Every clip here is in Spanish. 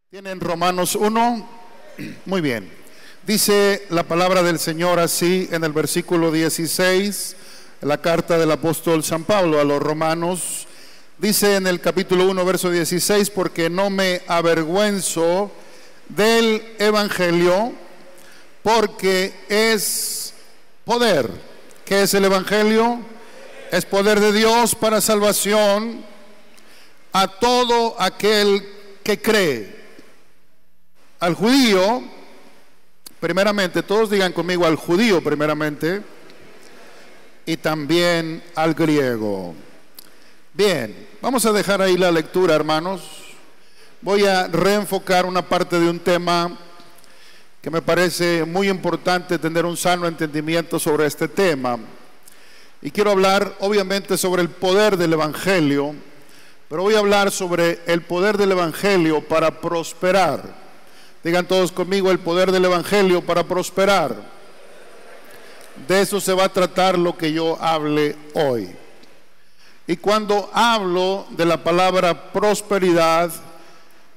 ¿Tienen Romanos 1? Muy bien. Dice la palabra del Señor así en el versículo 16, la carta del apóstol San Pablo a los romanos. Dice en el capítulo 1, verso 16, porque no me avergüenzo del evangelio, porque es poder. ¿Qué es el evangelio? Es poder de Dios para salvación a todo aquel que cree. Al judío, primeramente, todos digan conmigo, al judío primeramente, y también al griego. Bien, vamos a dejar ahí la lectura, hermanos. Voy a reenfocar una parte de un tema que me parece muy importante tener un sano entendimiento sobre este tema. Y quiero hablar, obviamente, sobre el poder del evangelio, pero voy a hablar sobre el poder del evangelio para prosperar. Digan todos conmigo, el poder del evangelio para prosperar. De eso se va a tratar lo que yo hable hoy. Y cuando hablo de la palabra prosperidad,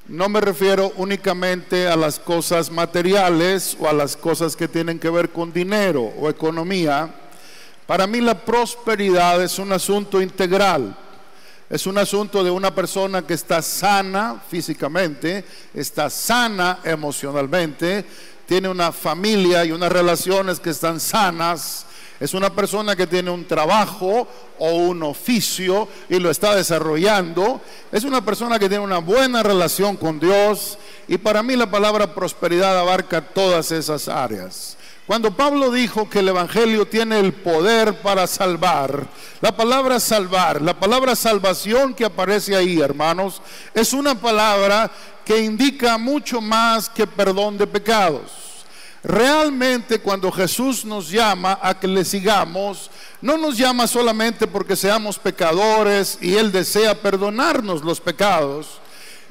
no me refiero únicamente a las cosas materiales o a las cosas que tienen que ver con dinero o economía. Para mí la prosperidad es un asunto integral. Es un asunto de una persona que está sana físicamente, está sana emocionalmente, tiene una familia y unas relaciones que están sanas. Es una persona que tiene un trabajo o un oficio y lo está desarrollando. Es una persona que tiene una buena relación con Dios. Y para mí la palabra prosperidad abarca todas esas áreas. Cuando Pablo dijo que el evangelio tiene el poder para salvar, la palabra salvar, la palabra salvación que aparece ahí, hermanos, es una palabra que indica mucho más que perdón de pecados. Realmente cuando Jesús nos llama a que le sigamos, no nos llama solamente porque seamos pecadores y Él desea perdonarnos los pecados.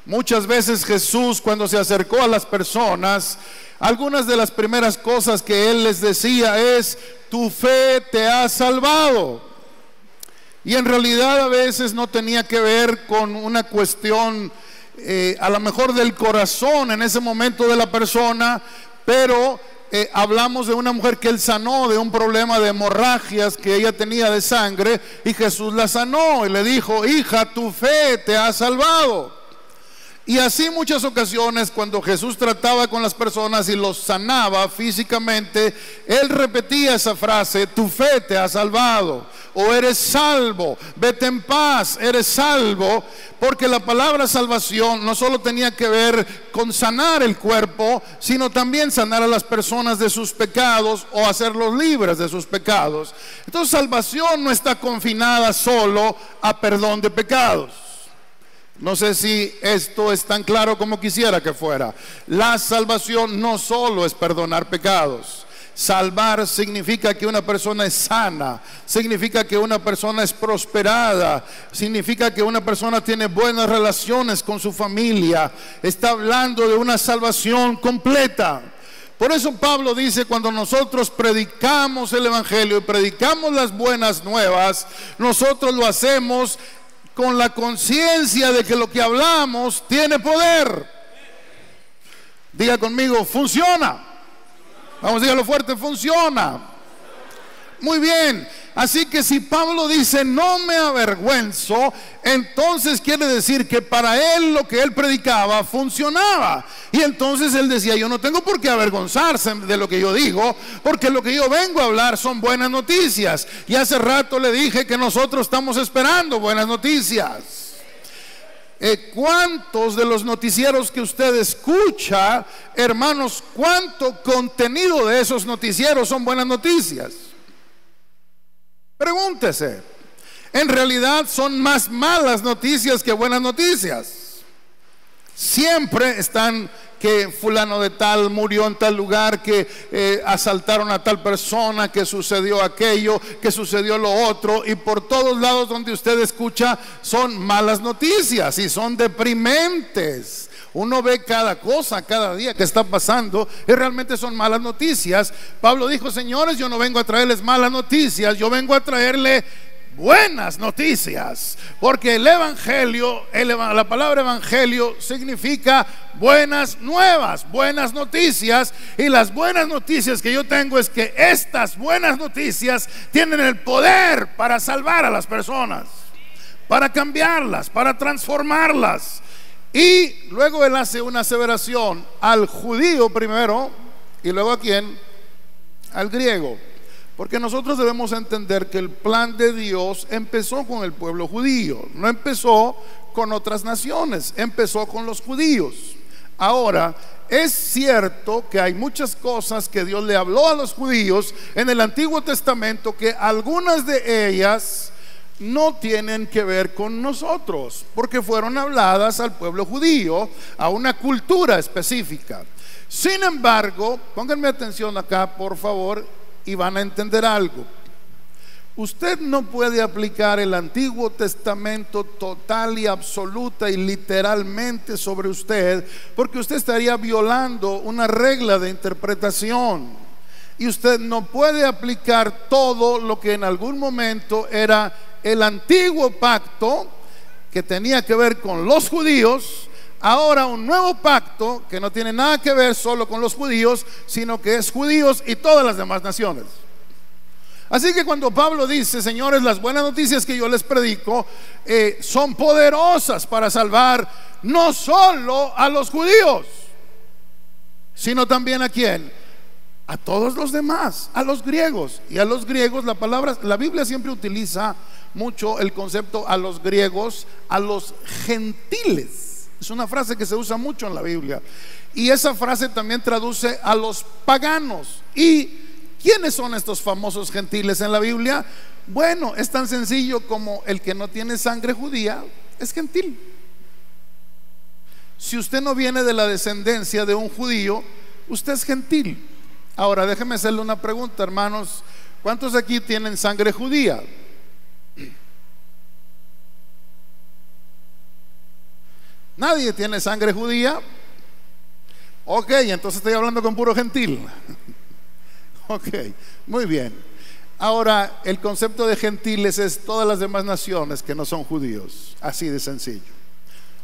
Muchas veces Jesús, cuando se acercó a las personas, algunas de las primeras cosas que Él les decía es: tu fe te ha salvado. Y en realidad a veces no tenía que ver con una cuestión a lo mejor del corazón en ese momento de la persona, pero hablamos de una mujer que Él sanó de un problema de hemorragias que ella tenía de sangre, y Jesús la sanó y le dijo: hija, tu fe te ha salvado. Y así muchas ocasiones cuando Jesús trataba con las personas y los sanaba físicamente, Él repetía esa frase: tu fe te ha salvado, o eres salvo, vete en paz, eres salvo. Porque la palabra salvación no solo tenía que ver con sanar el cuerpo, sino también sanar a las personas de sus pecados o hacerlos libres de sus pecados. Entonces salvación no está confinada solo a perdón de pecados. No sé si esto es tan claro como quisiera que fuera. La salvación no solo es perdonar pecados. Salvar significa que una persona es sana, significa que una persona es prosperada, significa que una persona tiene buenas relaciones con su familia. Está hablando de una salvación completa. Por eso Pablo dice: cuando nosotros predicamos el evangelio y predicamos las buenas nuevas, nosotros lo hacemos con la conciencia de que lo que hablamos tiene poder. Diga conmigo: funciona. Vamos, dígalo fuerte: funciona. Muy bien. Así que si Pablo dice no me avergüenzo, entonces quiere decir que para él lo que él predicaba funcionaba. Y entonces él decía: yo no tengo por qué avergonzarse de lo que yo digo, porque lo que yo vengo a hablar son buenas noticias. Y hace rato le dije que nosotros estamos esperando buenas noticias. ¿Cuántos de los noticieros que usted escucha, hermanos, cuánto contenido de esos noticieros son buenas noticias? Pregúntese. En realidad son más malas noticias que buenas noticias. Siempre están que fulano de tal murió en tal lugar, que asaltaron a tal persona, que sucedió aquello, que sucedió lo otro, y por todos lados donde usted escucha son malas noticias y son deprimentes. Uno ve cada cosa, cada día que está pasando, y realmente son malas noticias. Pablo dijo: señores, yo no vengo a traerles malas noticias, yo vengo a traerle buenas noticias, porque el evangelio, la palabra evangelio significa buenas nuevas, buenas noticias. Y las buenas noticias que yo tengo es que estas buenas noticias tienen el poder para salvar a las personas, para cambiarlas, para transformarlas. Y luego él hace una aseveración al judío primero y luego a quién, al griego. Porque nosotros debemos entender que el plan de Dios empezó con el pueblo judío, no empezó con otras naciones, empezó con los judíos. Ahora, es cierto que hay muchas cosas que Dios le habló a los judíos en el Antiguo Testamento, que algunas de ellas no tienen que ver con nosotros, porque fueron habladas al pueblo judío, a una cultura específica. Sin embargo, pónganme atención acá, por favor, y van a entender algo. Usted no puede aplicar el Antiguo Testamento total y absoluta y literalmente sobre usted, porque usted estaría violando una regla de interpretación. Y usted no puede aplicar todo lo que en algún momento era el antiguo pacto, que tenía que ver con los judíos, ahora un nuevo pacto que no tiene nada que ver solo con los judíos, sino que es judíos y todas las demás naciones. Así que cuando Pablo dice: señores, las buenas noticias que yo les predico son poderosas para salvar no solo a los judíos, sino también a quién, a todos los demás, a los griegos. Y a los griegos, la Biblia siempre utiliza mucho el concepto a los griegos, a los gentiles. Es una frase que se usa mucho en la Biblia. Y esa frase también traduce a los paganos. ¿Y quiénes son estos famosos gentiles en la Biblia? Bueno, es tan sencillo como el que no tiene sangre judía es gentil. Si usted no viene de la descendencia de un judío, usted es gentil. Ahora déjeme hacerle una pregunta, hermanos. ¿Cuántos aquí tienen sangre judía? Nadie tiene sangre judía. Ok, entonces estoy hablando con puro gentil. Ok, muy bien. Ahora, el concepto de gentiles es todas las demás naciones que no son judíos. Así de sencillo.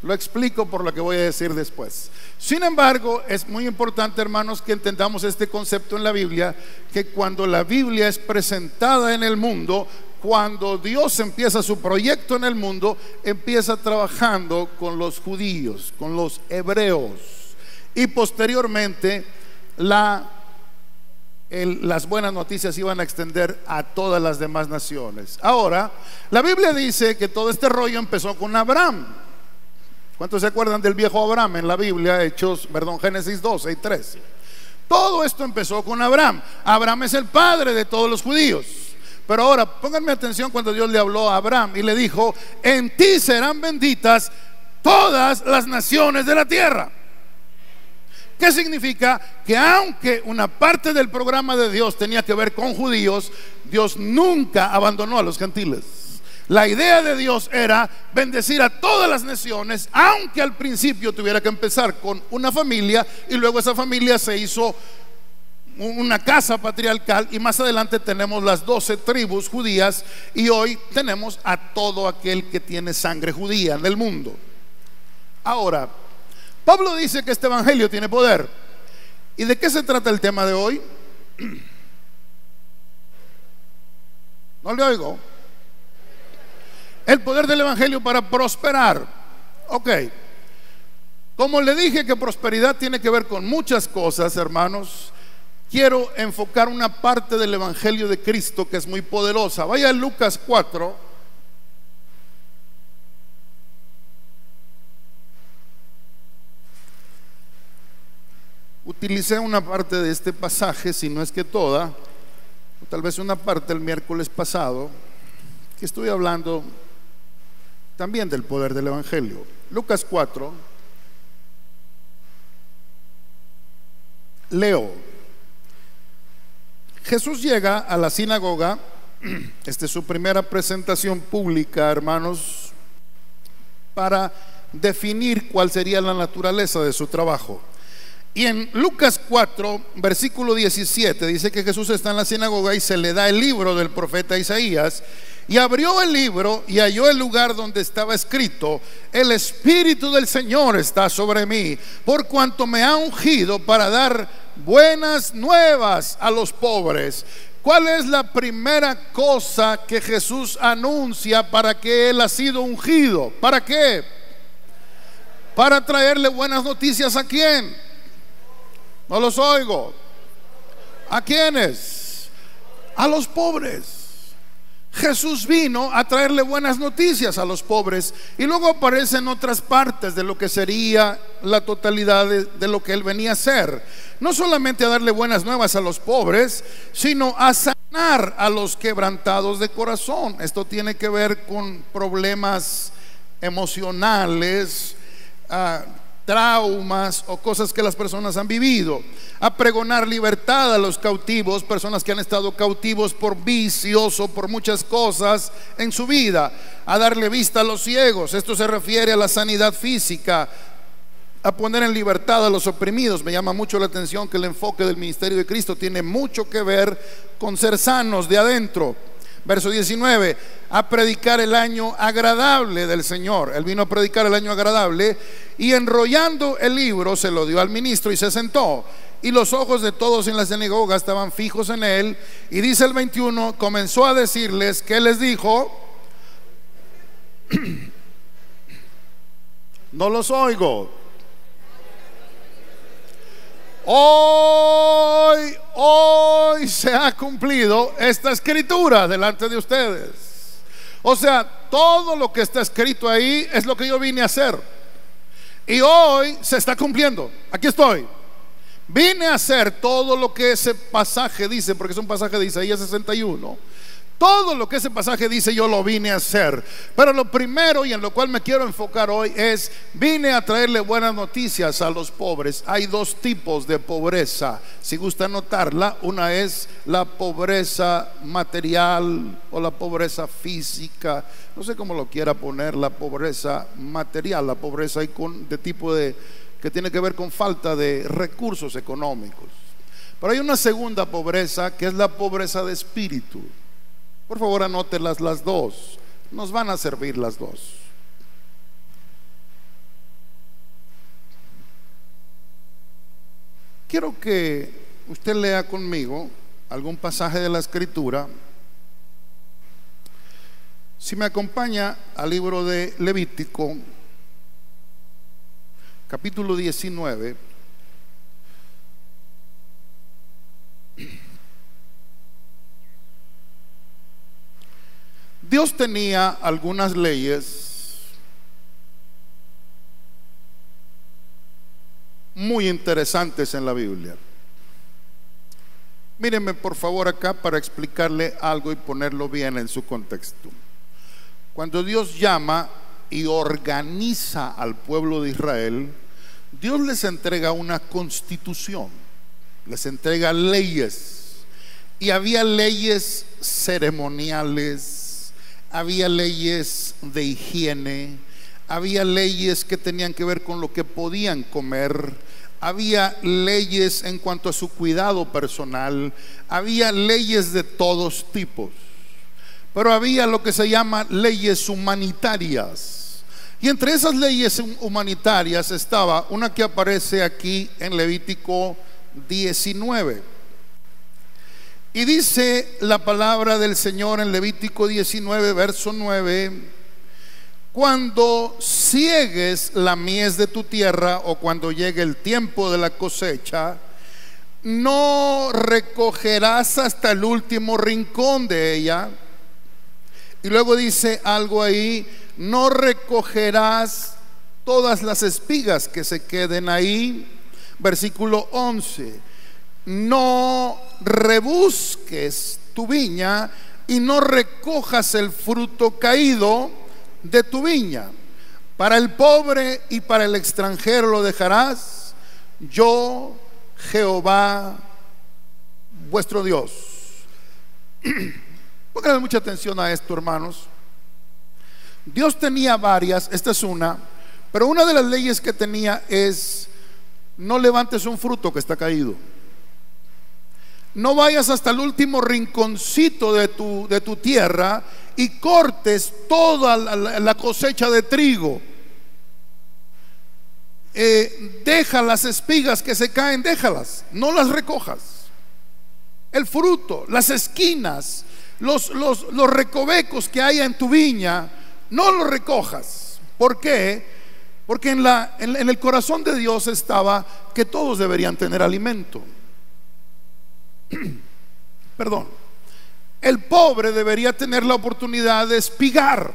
Lo explico por lo que voy a decir después. Sin embargo, es muy importante, hermanos, que entendamos este concepto en la Biblia, que cuando la Biblia es presentada en el mundo, cuando Dios empieza su proyecto en el mundo, empieza trabajando con los judíos, con los hebreos, y posteriormente las buenas noticias iban a extender a todas las demás naciones. Ahora, la Biblia dice que todo este rollo empezó con Abraham. ¿Cuántos se acuerdan del viejo Abraham en la Biblia? Génesis 12 y 13. Todo esto empezó con Abraham. Abraham es el padre de todos los judíos. Pero ahora pónganme atención cuando Dios le habló a Abraham y le dijo: en ti serán benditas todas las naciones de la tierra. ¿Qué significa? Que aunque una parte del programa de Dios tenía que ver con judíos, Dios nunca abandonó a los gentiles. La idea de Dios era bendecir a todas las naciones, aunque al principio tuviera que empezar con una familia y luego esa familia se hizo una casa patriarcal, y más adelante tenemos las 12 tribus judías, y hoy tenemos a todo aquel que tiene sangre judía en el mundo. Ahora, Pablo dice que este evangelio tiene poder. ¿Y de qué se trata el tema de hoy? No le oigo. El poder del evangelio para prosperar. Ok. Como le dije que prosperidad tiene que ver con muchas cosas, hermanos, quiero enfocar una parte del evangelio de Cristo que es muy poderosa. Vaya a Lucas 4. Utilicé una parte de este pasaje, si no es que toda, o tal vez una parte el miércoles pasado, que estoy hablando también del poder del evangelio. Lucas 4. Leo. Jesús llega a la sinagoga. Esta es su primera presentación pública, hermanos, para definir cuál sería la naturaleza de su trabajo. Y en Lucas 4, versículo 17, dice que Jesús está en la sinagoga y se le da el libro del profeta Isaías. Y abrió el libro y halló el lugar donde estaba escrito: el Espíritu del Señor está sobre mí, por cuanto me ha ungido para dar buenas nuevas a los pobres. ¿Cuál es la primera cosa que Jesús anuncia para que Él ha sido ungido? ¿Para qué? Para traerle buenas noticias. ¿A quién? No los oigo. ¿A quiénes? A los pobres. Jesús vino a traerle buenas noticias a los pobres, y luego aparece en otras partes de lo que sería la totalidad de lo que Él venía a hacer. No solamente a darle buenas nuevas a los pobres, sino a sanar a los quebrantados de corazón. Esto tiene que ver con problemas emocionales, traumas o cosas que las personas han vivido. A pregonar libertad a los cautivos, personas que han estado cautivos por vicios o por muchas cosas en su vida. A darle vista a los ciegos, esto se refiere a la sanidad física. A poner en libertad a los oprimidos. Me llama mucho la atención que el enfoque del ministerio de Cristo tiene mucho que ver con ser sanos de adentro. Verso 19: a predicar el año agradable del Señor. Él vino a predicar el año agradable, y enrollando el libro se lo dio al ministro y se sentó. Y los ojos de todos en la sinagoga estaban fijos en él. Y dice el 21, comenzó a decirles, ¿qué les dijo? No los oigo. Hoy se ha cumplido esta escritura delante de ustedes. O sea, todo lo que está escrito ahí es lo que yo vine a hacer, y hoy se está cumpliendo. Aquí estoy. Vine a hacer todo lo que ese pasaje dice, porque es un pasaje de Isaías 61. Todo lo que ese pasaje dice, yo lo vine a hacer. Pero lo primero, y en lo cual me quiero enfocar hoy, es: vine a traerle buenas noticias a los pobres. Hay dos tipos de pobreza, si gusta notarla. Una es la pobreza material o la pobreza física, no sé cómo lo quiera poner. La pobreza material, la pobreza de tipo que tiene que ver con falta de recursos económicos. Pero hay una segunda pobreza, que es la pobreza de espíritu. Por favor, anótelas las dos, nos van a servir las dos. Quiero que usted lea conmigo algún pasaje de la Escritura. Si me acompaña al libro de Levítico, capítulo 19. Dios tenía algunas leyes muy interesantes en la Biblia. Mírenme por favor acá para explicarle algo y ponerlo bien en su contexto. Cuando Dios llama y organiza al pueblo de Israel, Dios les entrega una constitución, les entrega leyes, y había leyes ceremoniales, había leyes de higiene, había leyes que tenían que ver con lo que podían comer, había leyes en cuanto a su cuidado personal, había leyes de todos tipos. Pero había lo que se llama leyes humanitarias, y entre esas leyes humanitarias estaba una que aparece aquí en Levítico 19. Y dice la palabra del Señor en Levítico 19, verso 9: cuando ciegues la mies de tu tierra, o cuando llegue el tiempo de la cosecha, no recogerás hasta el último rincón de ella. Y luego dice algo ahí: no recogerás todas las espigas que se queden ahí. Versículo 11: no rebusques tu viña y no recojas el fruto caído de tu viña. Para el pobre y para el extranjero lo dejarás, yo Jehová vuestro Dios. Pónganle mucha atención a esto, hermanos. Dios tenía varias, esta es una, pero una de las leyes que tenía es: no levantes un fruto que está caído. no vayas hasta el último rinconcito de tu tierra y cortes toda la cosecha de trigo. Deja las espigas que se caen, déjalas, no las recojas. El fruto, las esquinas, los recovecos que haya en tu viña, no los recojas. ¿Por qué? Porque en el corazón de Dios estaba que todos deberían tener alimento. Perdón. El pobre debería tener la oportunidad de espigar,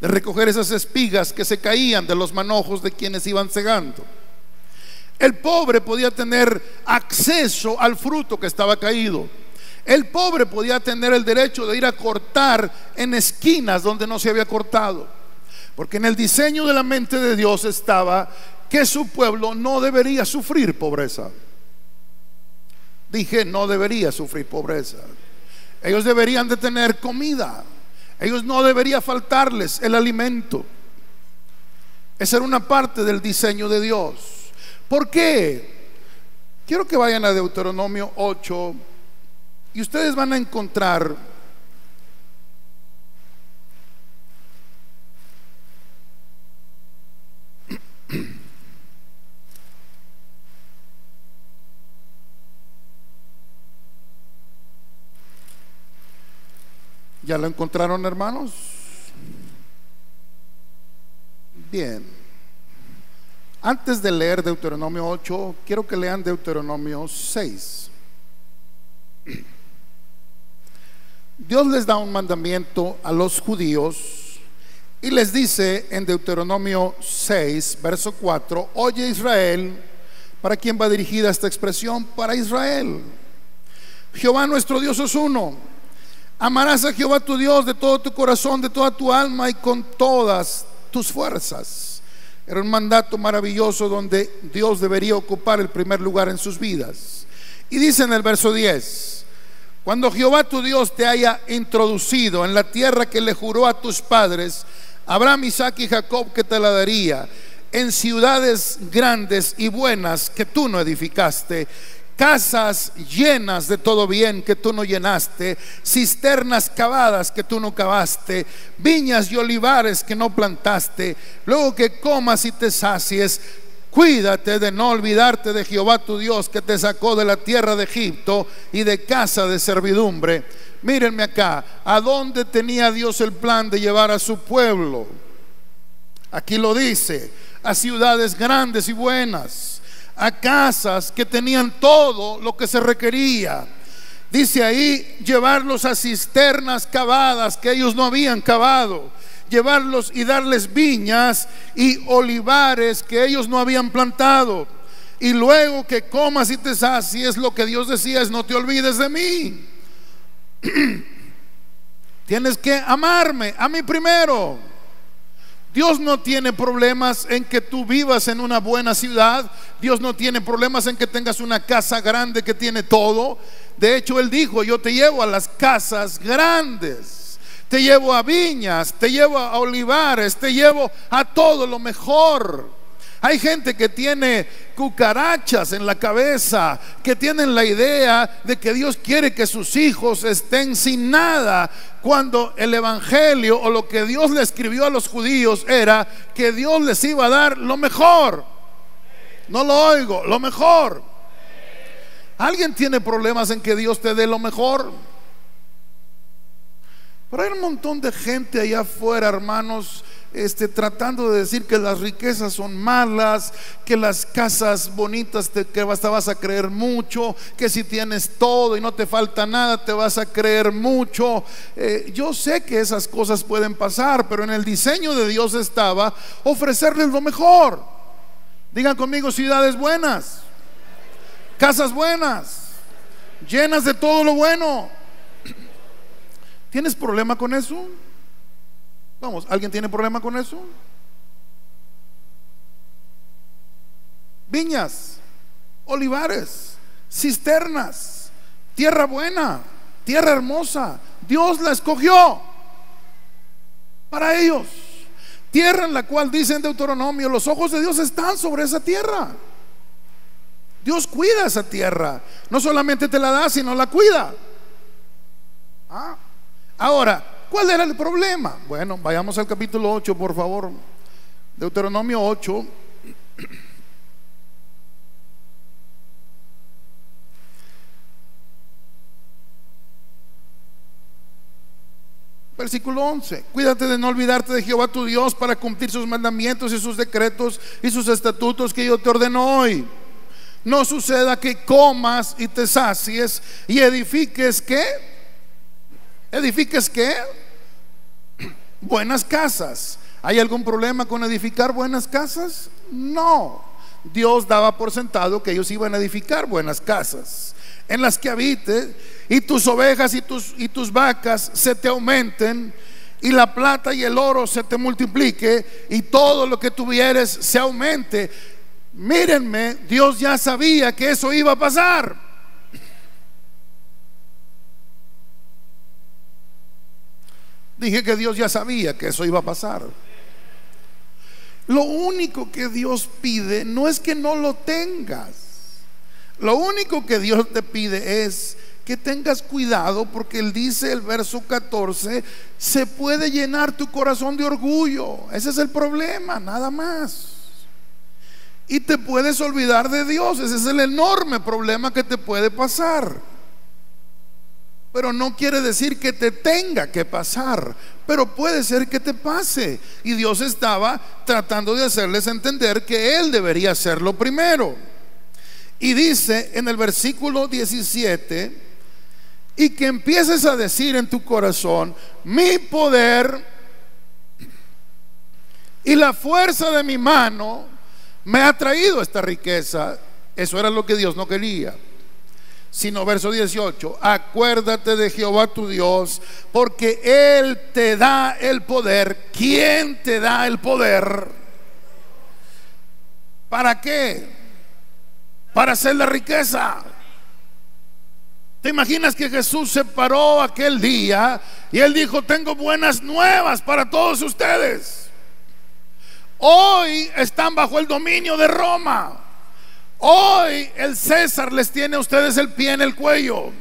de recoger esas espigas que se caían de los manojos de quienes iban segando. El pobre podía tener acceso al fruto que estaba caído. El pobre podía tener el derecho de ir a cortar en esquinas donde no se había cortado, porque en el diseño de la mente de Dios estaba que su pueblo no debería sufrir pobreza. Dije, no debería sufrir pobreza. Ellos deberían de tener comida. Ellos no debería faltarles el alimento. Esa era una parte del diseño de Dios. ¿Por qué? Quiero que vayan a Deuteronomio 8 y ustedes van a encontrar ¿Ya lo encontraron, hermanos? Bien. Antes de leer Deuteronomio 8, quiero que lean Deuteronomio 6. Dios les da un mandamiento a los judíos y les dice en Deuteronomio 6, verso 4: oye Israel. ¿Para quién va dirigida esta expresión? Para Israel. Jehová nuestro Dios es uno. Amarás a Jehová tu Dios de todo tu corazón, de toda tu alma y con todas tus fuerzas. Era un mandato maravilloso donde Dios debería ocupar el primer lugar en sus vidas. Y dice en el verso 10: cuando Jehová tu Dios te haya introducido en la tierra que le juró a tus padres, Abraham, Isaac y Jacob, que te la daría, en ciudades grandes y buenas que tú no edificaste, casas llenas de todo bien que tú no llenaste, cisternas cavadas que tú no cavaste, viñas y olivares que no plantaste, luego que comas y te sacies, cuídate de no olvidarte de Jehová tu Dios, que te sacó de la tierra de Egipto y de casa de servidumbre. Mírenme acá, ¿a dónde tenía Dios el plan de llevar a su pueblo? Aquí lo dice: a ciudades grandes y buenas, a casas que tenían todo lo que se requería. Dice ahí, llevarlos a cisternas cavadas que ellos no habían cavado, llevarlos y darles viñas y olivares que ellos no habían plantado. Y luego que comas y te sacies, lo que Dios decía es: no te olvides de mí. Tienes que amarme a mí primero. Dios no tiene problemas en que tú vivas en una buena ciudad. Dios no tiene problemas en que tengas una casa grande que tiene todo. De hecho, Él dijo: yo te llevo a las casas grandes, te llevo a viñas, te llevo a olivares, te llevo a todo lo mejor. Hay gente que tiene cucarachas en la cabeza, que tienen la idea de que Dios quiere que sus hijos estén sin nada, cuando el evangelio o lo que Dios le escribió a los judíos era que Dios les iba a dar lo mejor. No lo oigo, lo mejor. ¿Alguien tiene problemas en que Dios te dé lo mejor? Pero hay un montón de gente allá afuera, hermanos, tratando de decir que las riquezas son malas, que las casas bonitas que vas a creer mucho, que si tienes todo y no te falta nada te vas a creer mucho. Yo sé que esas cosas pueden pasar, pero en el diseño de Dios estaba ofrecerles lo mejor. Digan conmigo: ciudades buenas, casas buenas, llenas de todo lo bueno. ¿Tienes problema con eso? Vamos, ¿alguien tiene problema con eso? Viñas, olivares, cisternas, tierra buena, tierra hermosa. Dios la escogió para ellos. Tierra en la cual, dice en Deuteronomio, los ojos de Dios están sobre esa tierra. Dios cuida esa tierra. No solamente te la da, sino la cuida. Ahora, ¿cuál era el problema? Bueno, vayamos al capítulo 8, por favor. Deuteronomio 8. Versículo 11: cuídate de no olvidarte de Jehová tu Dios para cumplir sus mandamientos y sus decretos y sus estatutos que yo te ordeno hoy. No suceda que comas y te sacies y edifiques ¿qué? ¿Edifiques qué? Buenas casas. ¿Hay algún problema con edificar buenas casas? No. Dios daba por sentado que ellos iban a edificar buenas casas en las que habite, y tus ovejas y tus vacas se te aumenten, y la plata y el oro se te multiplique, y todo lo que tuvieres se aumente. Mírenme, Dios ya sabía que eso iba a pasar. Dije que Dios ya sabía que eso iba a pasar. Lo único que Dios pide no es que no lo tengas. Lo único que Dios te pide es que tengas cuidado, porque Él dice, el verso 14, se puede llenar tu corazón de orgullo. Ese es el problema, nada más. Y te puedes olvidar de Dios. Ese es el enorme problema que te puede pasar. Pero no quiere decir que te tenga que pasar, pero puede ser que te pase. Y Dios estaba tratando de hacerles entender que Él debería hacerlo primero. Y dice en el versículo 17: y que empieces a decir en tu corazón, mi poder y la fuerza de mi mano me ha traído esta riqueza. Eso era lo que Dios no quería. Sino, verso 18: acuérdate de Jehová tu Dios, porque Él te da el poder. ¿Quién te da el poder? ¿Para qué? Para hacer la riqueza. ¿Te imaginas que Jesús se paró aquel día y Él dijo: tengo buenas nuevas para todos ustedes? Hoy están bajo el dominio de Roma. Hoy el César les tiene a ustedes el pie en el cuello.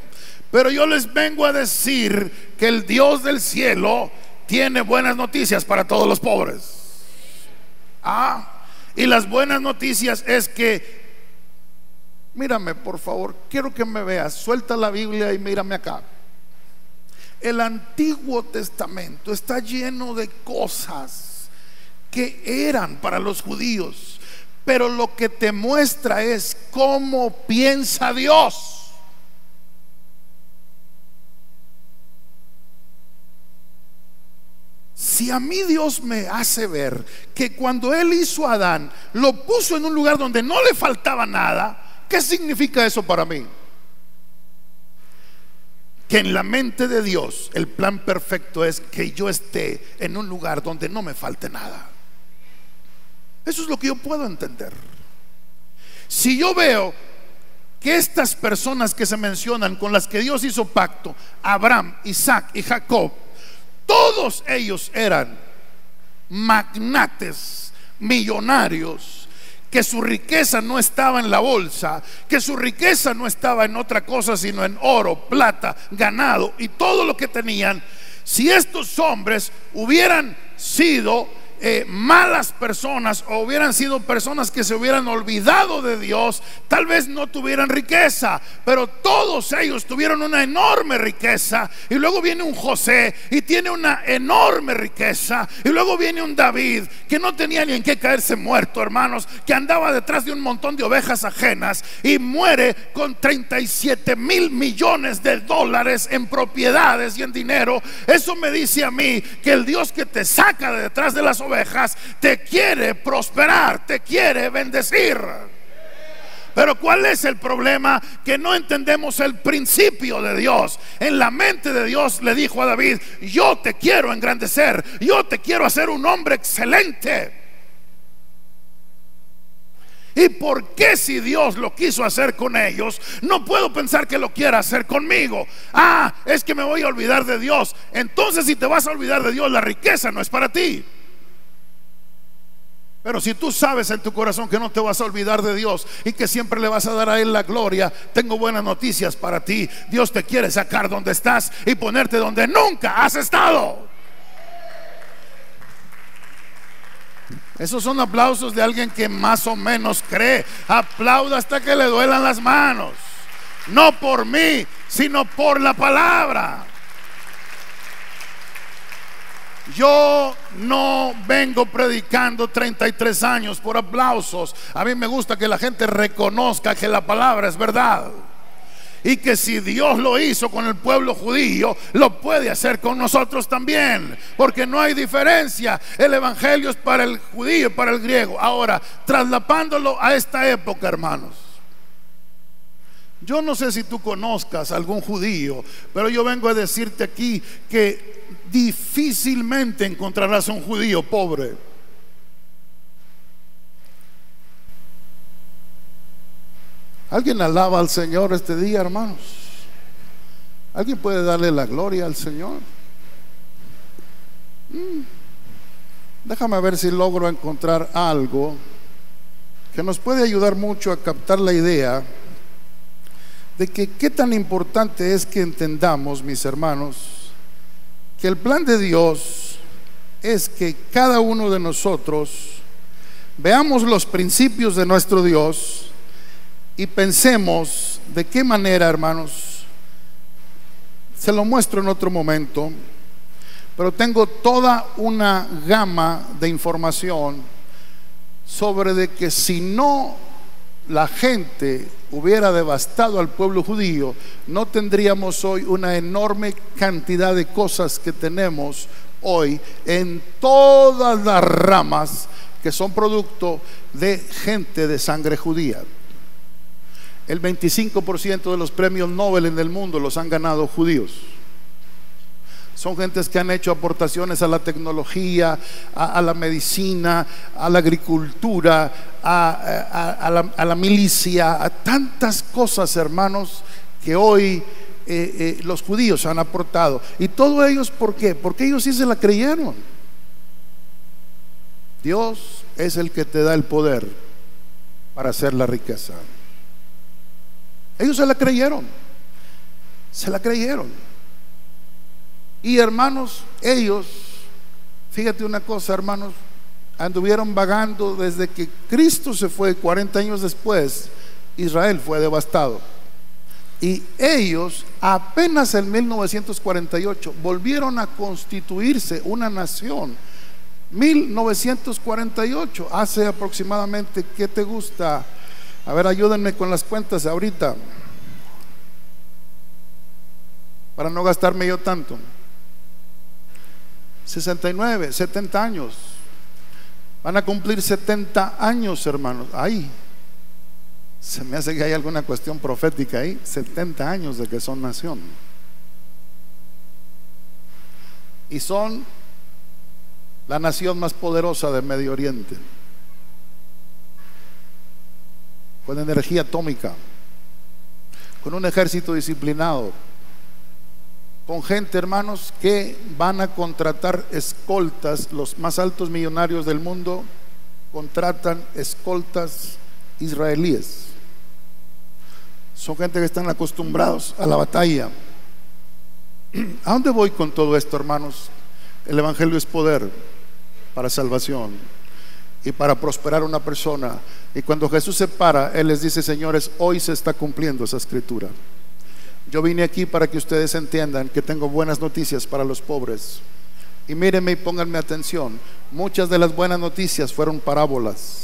Pero yo les vengo a decir que el Dios del cielo tiene buenas noticias para todos los pobres. Y las buenas noticias es que, mírame por favor, quiero que me veas. Suelta la Biblia y mírame acá. El Antiguo Testamento está lleno de cosas que eran para los judíos, pero lo que te muestra es cómo piensa Dios. Si a mí Dios me hace ver que cuando Él hizo a Adán, lo puso en un lugar donde no le faltaba nada, ¿qué significa eso para mí? Que en la mente de Dios el plan perfecto es que yo esté en un lugar donde no me falte nada. Eso es lo que yo puedo entender. Si yo veo que estas personas que se mencionan, con las que Dios hizo pacto, Abraham, Isaac y Jacob, todos ellos eran magnates, millonarios, que su riqueza no estaba en la bolsa, que su riqueza no estaba en otra cosa sino en oro, plata, ganado y todo lo que tenían. Si estos hombres hubieran sido malas personas, o hubieran sido personas que se hubieran olvidado de Dios, tal vez no tuvieran riqueza, pero todos ellos tuvieron una enorme riqueza. Y luego viene un José y tiene una enorme riqueza, y luego viene un David que no tenía ni en qué caerse muerto, hermanos, que andaba detrás de un montón de ovejas ajenas y muere con 37 mil millones de dólares en propiedades y en dinero. Eso me dice a mí que el Dios que te saca de detrás de las ovejas te quiere prosperar, te quiere bendecir. Pero ¿cuál es el problema? Que no entendemos el principio de Dios. En la mente de Dios le dijo a David: yo te quiero engrandecer, yo te quiero hacer un hombre excelente. ¿Y por qué, si Dios lo quiso hacer con ellos, no puedo pensar que lo quiera hacer conmigo? Es que me voy a olvidar de Dios. Entonces, si te vas a olvidar de Dios, la riqueza no es para ti. Pero si tú sabes en tu corazón que no te vas a olvidar de Dios y que siempre le vas a dar a Él la gloria, tengo buenas noticias para ti. Dios te quiere sacar donde estás y ponerte donde nunca has estado. Esos son aplausos de alguien que más o menos cree. Aplauda hasta que le duelan las manos. No por mí, sino por la palabra. Yo no vengo predicando 33 años por aplausos. A mí me gusta que la gente reconozca que la palabra es verdad, y que si Dios lo hizo con el pueblo judío, lo puede hacer con nosotros también, porque no hay diferencia. El evangelio es para el judío y para el griego. Ahora, traslapándolo a esta época, hermanos, yo no sé si tú conozcas algún judío, pero yo vengo a decirte aquí que difícilmente encontrarás un judío pobre. ¿Alguien alaba al Señor este día, hermanos? ¿Alguien puede darle la gloria al Señor? Déjame ver si logro encontrar algo que nos puede ayudar mucho a captar la idea de que qué tan importante es que entendamos, mis hermanos, que el plan de Dios es que cada uno de nosotros veamos los principios de nuestro Dios y pensemos de qué manera, hermanos. Se lo muestro en otro momento, pero tengo toda una gama de información sobre de que si no la gente hubiera devastado al pueblo judío, no tendríamos hoy una enorme cantidad de cosas que tenemos hoy en todas las ramas que son producto de gente de sangre judía. El 25% de los premios Nobel en el mundo los han ganado judíos. Son gentes que han hecho aportaciones a la tecnología, a la medicina, a la agricultura, a la milicia, a tantas cosas, hermanos, que hoy los judíos han aportado. Y todo ellos, ¿por qué? Porque ellos sí se la creyeron. Dios es el que te da el poder para hacer la riqueza. Ellos se la creyeron. Se la creyeron. Y hermanos, ellos, fíjate una cosa, hermanos, anduvieron vagando desde que Cristo se fue. 40 años después, Israel fue devastado. Y ellos apenas en 1948 volvieron a constituirse una nación. 1948, hace aproximadamente, ¿qué te gusta? A ver, ayúdenme con las cuentas ahorita, para no gastarme yo tanto. 69, 70 años. Van a cumplir 70 años, hermanos. Ahí se me hace que hay alguna cuestión profética ahí. 70 años de que son nación. Y son la nación más poderosa del Medio Oriente, con energía atómica, con un ejército disciplinado, con gente, hermanos, que van a contratar escoltas. Los más altos millonarios del mundo contratan escoltas israelíes. Son gente que están acostumbrados a la batalla. ¿A dónde voy con todo esto, hermanos? El evangelio es poder para salvación y para prosperar una persona. Y cuando Jesús se para, Él les dice: señores, hoy se está cumpliendo esa escritura. Yo vine aquí para que ustedes entiendan que tengo buenas noticias para los pobres. Y mírenme y pónganme atención. Muchas de las buenas noticias fueron parábolas.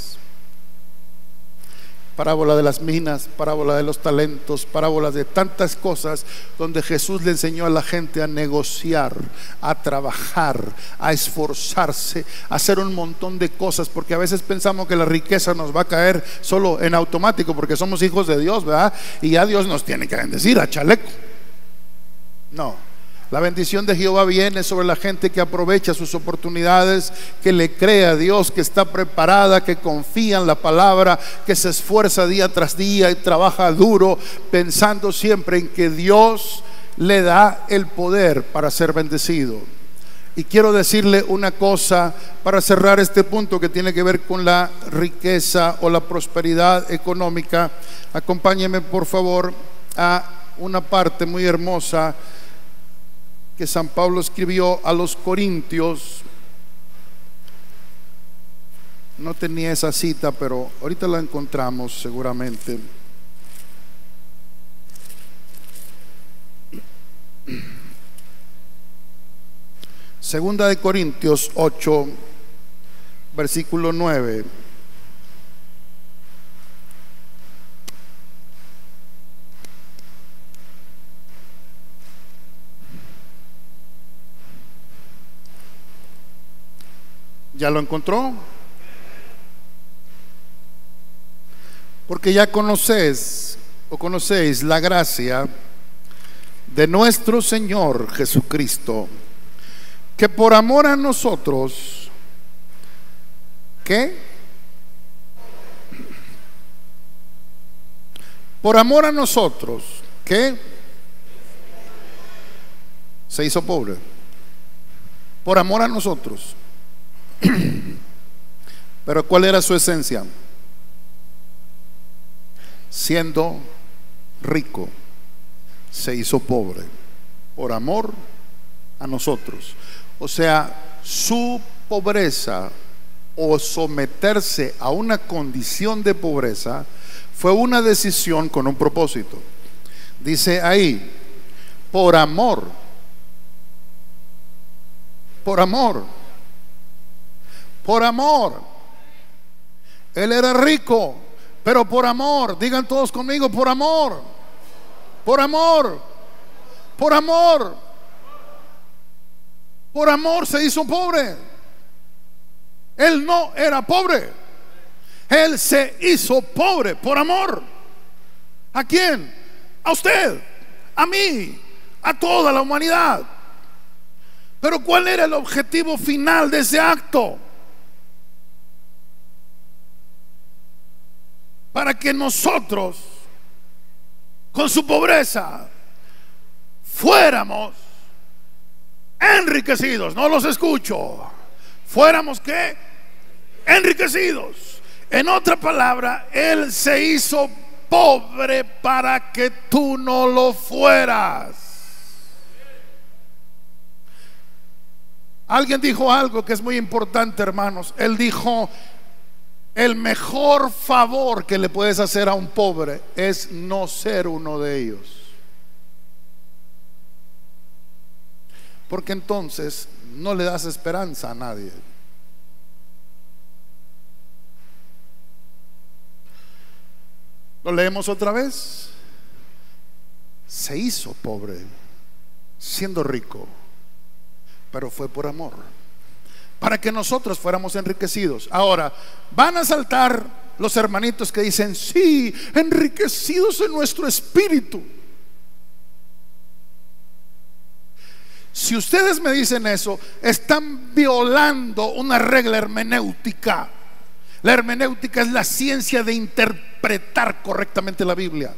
Parábola de las minas, parábola de los talentos, parábolas de tantas cosas, donde Jesús le enseñó a la gente a negociar, a trabajar, a esforzarse, a hacer un montón de cosas, porque a veces pensamos que la riqueza nos va a caer solo en automático porque somos hijos de Dios, ¿verdad? Y ya Dios nos tiene que bendecir a chaleco. No. La bendición de Jehová viene sobre la gente que aprovecha sus oportunidades, que le cree a Dios, que está preparada, que confía en la palabra, que se esfuerza día tras día y trabaja duro, pensando siempre en que Dios le da el poder para ser bendecido. Y quiero decirle una cosa para cerrar este punto que tiene que ver con la riqueza o la prosperidad económica. Acompáñeme por favor a una parte muy hermosa que San Pablo escribió a los Corintios. No tenía esa cita, pero ahorita la encontramos seguramente. Segunda de Corintios 8, versículo 9. ¿Ya lo encontró? Porque ya conocéis la gracia de nuestro Señor Jesucristo, que por amor a nosotros, ¿qué? Por amor a nosotros, ¿qué? Se hizo pobre. Por amor a nosotros. Pero ¿cuál era su esencia? Siendo rico, se hizo pobre por amor a nosotros. O sea, su pobreza o someterse a una condición de pobreza fue una decisión con un propósito. Dice ahí, por amor. Por amor. Por amor. Él era rico, pero por amor. Digan todos conmigo, por amor. Por amor. Por amor. Por amor se hizo pobre. Él no era pobre. Él se hizo pobre por amor. ¿A quién? A usted, a mí, a toda la humanidad. Pero ¿cuál era el objetivo final de ese acto? Para que nosotros, con su pobreza, fuéramos enriquecidos. No los escucho. Fuéramos ¿qué? Enriquecidos. En otra palabra, Él se hizo pobre para que tú no lo fueras. Alguien dijo algo que es muy importante, hermanos. Él dijo: el mejor favor que le puedes hacer a un pobre es no ser uno de ellos. Porque entonces no le das esperanza a nadie. Lo leemos otra vez. Se hizo pobre siendo rico, pero fue por amor, para que nosotros fuéramos enriquecidos. Ahora, van a saltar los hermanitos que dicen: sí, enriquecidos en nuestro espíritu. Si ustedes me dicen eso, están violando una regla hermenéutica. La hermenéutica es la ciencia de interpretar correctamente la Biblia.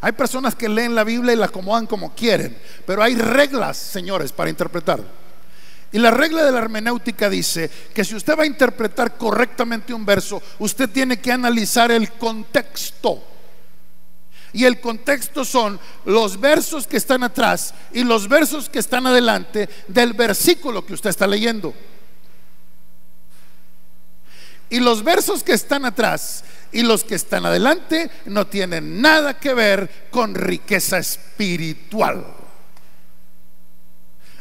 Hay personas que leen la Biblia y la acomodan como quieren, pero hay reglas, señores, para interpretar. Y la regla de la hermenéutica dice que si usted va a interpretar correctamente un verso, usted tiene que analizar el contexto. Y el contexto son los versos que están atrás y los versos que están adelante del versículo que usted está leyendo. Y los versos que están atrás y los que están adelante no tienen nada que ver con riqueza espiritual.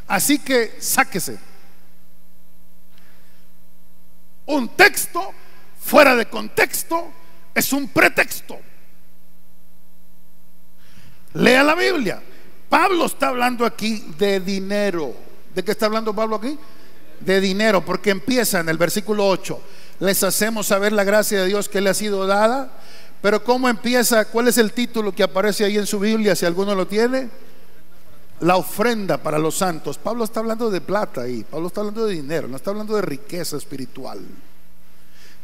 Así que sáquese. Un texto fuera de contexto es un pretexto. Lea la Biblia. Pablo está hablando aquí de dinero. ¿De qué está hablando Pablo aquí? De dinero, porque empieza en el versículo 8: les hacemos saber la gracia de Dios que le ha sido dada. Pero ¿cómo empieza? ¿Cuál es el título que aparece ahí en su Biblia, si alguno lo tiene? La ofrenda para los santos. Pablo está hablando de plata ahí. Pablo está hablando de dinero, no está hablando de riqueza espiritual.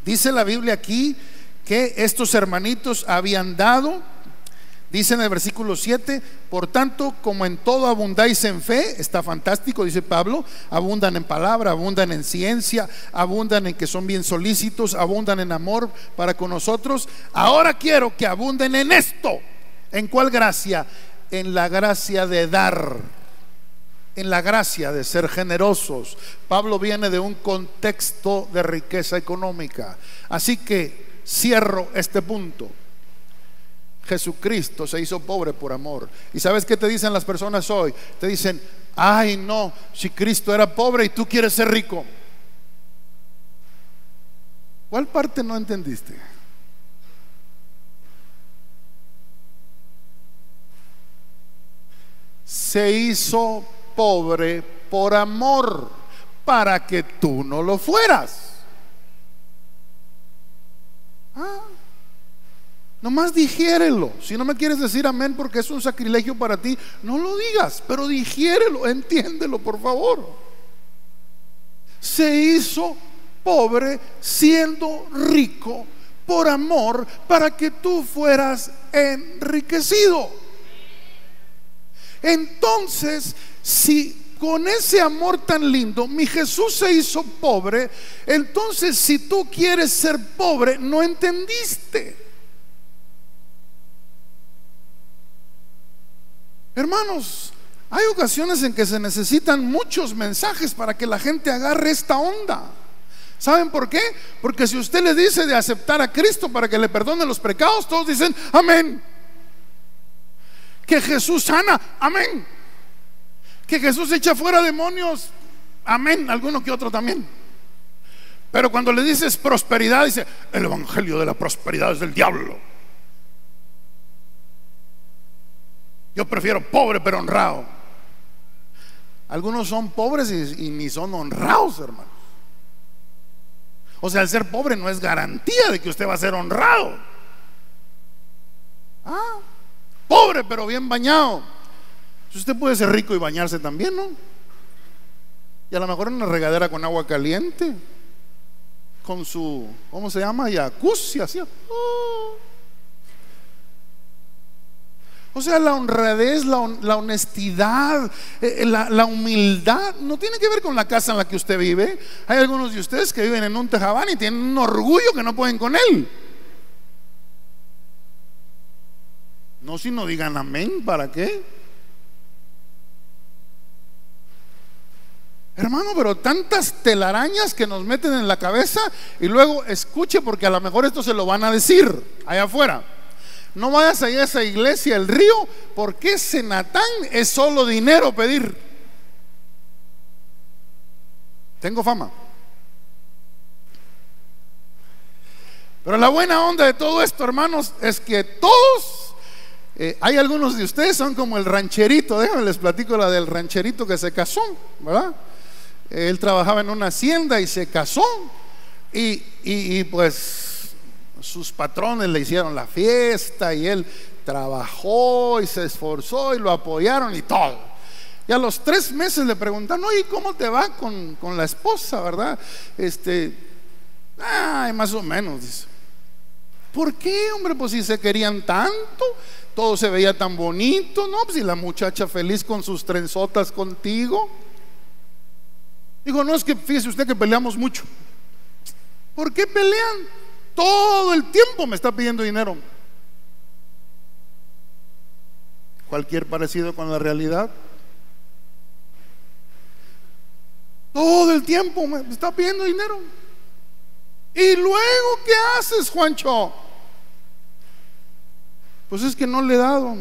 Dice la Biblia aquí que estos hermanitos habían dado, Dice en el versículo 7, por tanto, como en todo abundáis en fe, está fantástico, dice Pablo, abundan en palabra, abundan en ciencia, abundan en que son bien solícitos, abundan en amor para con nosotros. Ahora quiero que abunden en esto. ¿En cuál gracia? En la gracia de dar, en la gracia de ser generosos. Pablo viene de un contexto de riqueza económica. Así que cierro este punto. Jesucristo se hizo pobre por amor. ¿Y sabes qué te dicen las personas hoy? Te dicen, ay no, si Cristo era pobre y tú quieres ser rico. ¿Cuál parte no entendiste? Se hizo pobre por amor, para que tú no lo fueras. Nomás digiérelo. Si no me quieres decir amén porque es un sacrilegio para ti, no lo digas, pero digiérelo, entiéndelo, por favor. Se hizo pobre siendo rico por amor, para que tú fueras enriquecido. Entonces, si con ese amor tan lindo mi Jesús se hizo pobre, entonces si tú quieres ser pobre, no entendiste. Hermanos, hay ocasiones en que se necesitan muchos mensajes para que la gente agarre esta onda. ¿Saben por qué? Porque si usted le dice de aceptar a Cristo para que le perdone los pecados, todos dicen amén. Que Jesús sana, amén. Que Jesús echa fuera demonios, amén. Alguno que otro también. Pero cuando le dices prosperidad, dice, el evangelio de la prosperidad es del diablo. Yo prefiero pobre pero honrado. Algunos son pobres y ni son honrados, hermanos. O sea, el ser pobre no es garantía de que usted va a ser honrado. Pobre pero bien bañado. Usted puede ser rico y bañarse también, ¿no? Y a lo mejor en una regadera con agua caliente, con su, ¿cómo se llama? Jacuzzi, así. O sea, la honradez, la honestidad, la humildad no tiene que ver con la casa en la que usted vive. Hay algunos de ustedes que viven en un tejabán y tienen un orgullo que no pueden con él. No, si no digan amén, ¿para qué? Hermano, pero tantas telarañas que nos meten en la cabeza. Y luego escuche, porque a lo mejor esto se lo van a decir allá afuera. No vayas allá a esa iglesia, el Río, porque ese Natán es solo dinero pedir. Tengo fama. Pero la buena onda de todo esto, hermanos, es que todos, hay algunos de ustedes son como el rancherito. Déjenme les platico la del rancherito que se casó, ¿verdad? Él trabajaba en una hacienda y se casó. Y pues sus patrones le hicieron la fiesta y él trabajó y se esforzó y lo apoyaron y todo. Y a los 3 meses le preguntaron, oye, ¿cómo te va con la esposa, verdad? Más o menos, dice. ¿Por qué, hombre? Pues si se querían tanto, todo se veía tan bonito, ¿no? Pues si la muchacha feliz con sus trenzotas contigo. Dijo, no, es que fíjese usted que peleamos mucho. ¿Por qué pelean? Todo el tiempo me está pidiendo dinero. Cualquier parecido con la realidad. Todo el tiempo me está pidiendo dinero. ¿Y luego qué haces, Juancho? Pues es que no le he dado.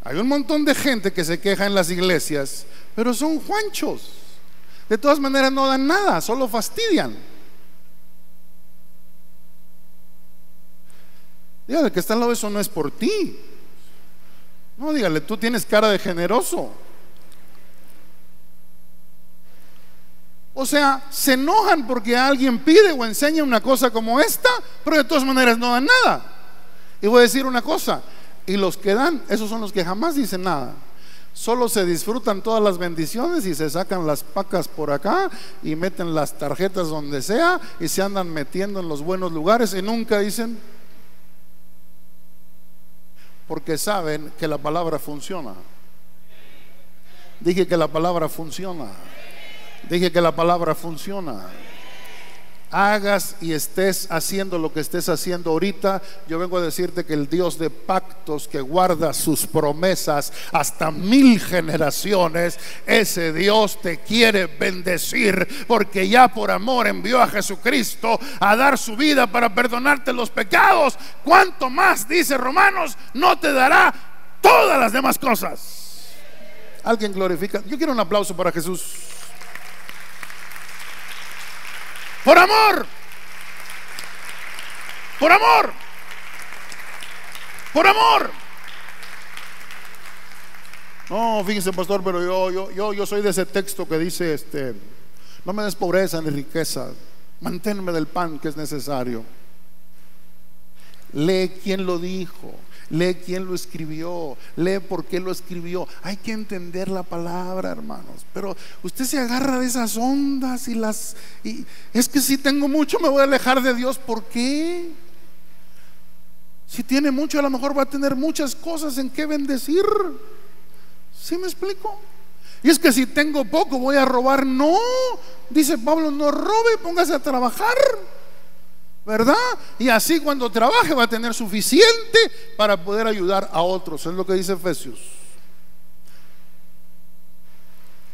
Hay un montón de gente que se queja en las iglesias, pero son Juanchos. De todas maneras no dan nada, solo fastidian. Dígale que está al lado, eso no es por ti. No, dígale, tú tienes cara de generoso. O sea, se enojan porque alguien pide o enseña una cosa como esta, pero de todas maneras no dan nada. Y voy a decir una cosa, y los que dan, esos son los que jamás dicen nada. Solo se disfrutan todas las bendiciones y se sacan las pacas por acá y meten las tarjetas donde sea y se andan metiendo en los buenos lugares y nunca dicen, porque saben que la palabra funciona. Dije que la palabra funciona. Dije que la palabra funciona. Hagas y estés haciendo lo que estés haciendo ahorita, yo vengo a decirte que el Dios de pactos, que guarda sus promesas hasta 1000 generaciones, ese Dios te quiere bendecir, porque ya por amor envió a Jesucristo a dar su vida para perdonarte los pecados. ¿Cuánto más, dice Romanos, no te dará todas las demás cosas? Alguien glorifica. Yo quiero un aplauso para Jesús. Por amor, por amor, por amor. No, fíjense, pastor, pero yo soy de ese texto que dice, no me des pobreza ni riqueza, manténme del pan que es necesario. Lee quién lo dijo, lee quién lo escribió, lee por qué lo escribió. Hay que entender la palabra, hermanos. Pero usted se agarra de esas ondas y es que si tengo mucho me voy a alejar de Dios. ¿Por qué? Si tiene mucho, a lo mejor va a tener muchas cosas en que bendecir. ¿Sí me explico? Y es que si tengo poco voy a robar. No, dice Pablo, no robe, póngase a trabajar, ¿verdad? Y así cuando trabaje va a tener suficiente para poder ayudar a otros. Es lo que dice Efesios.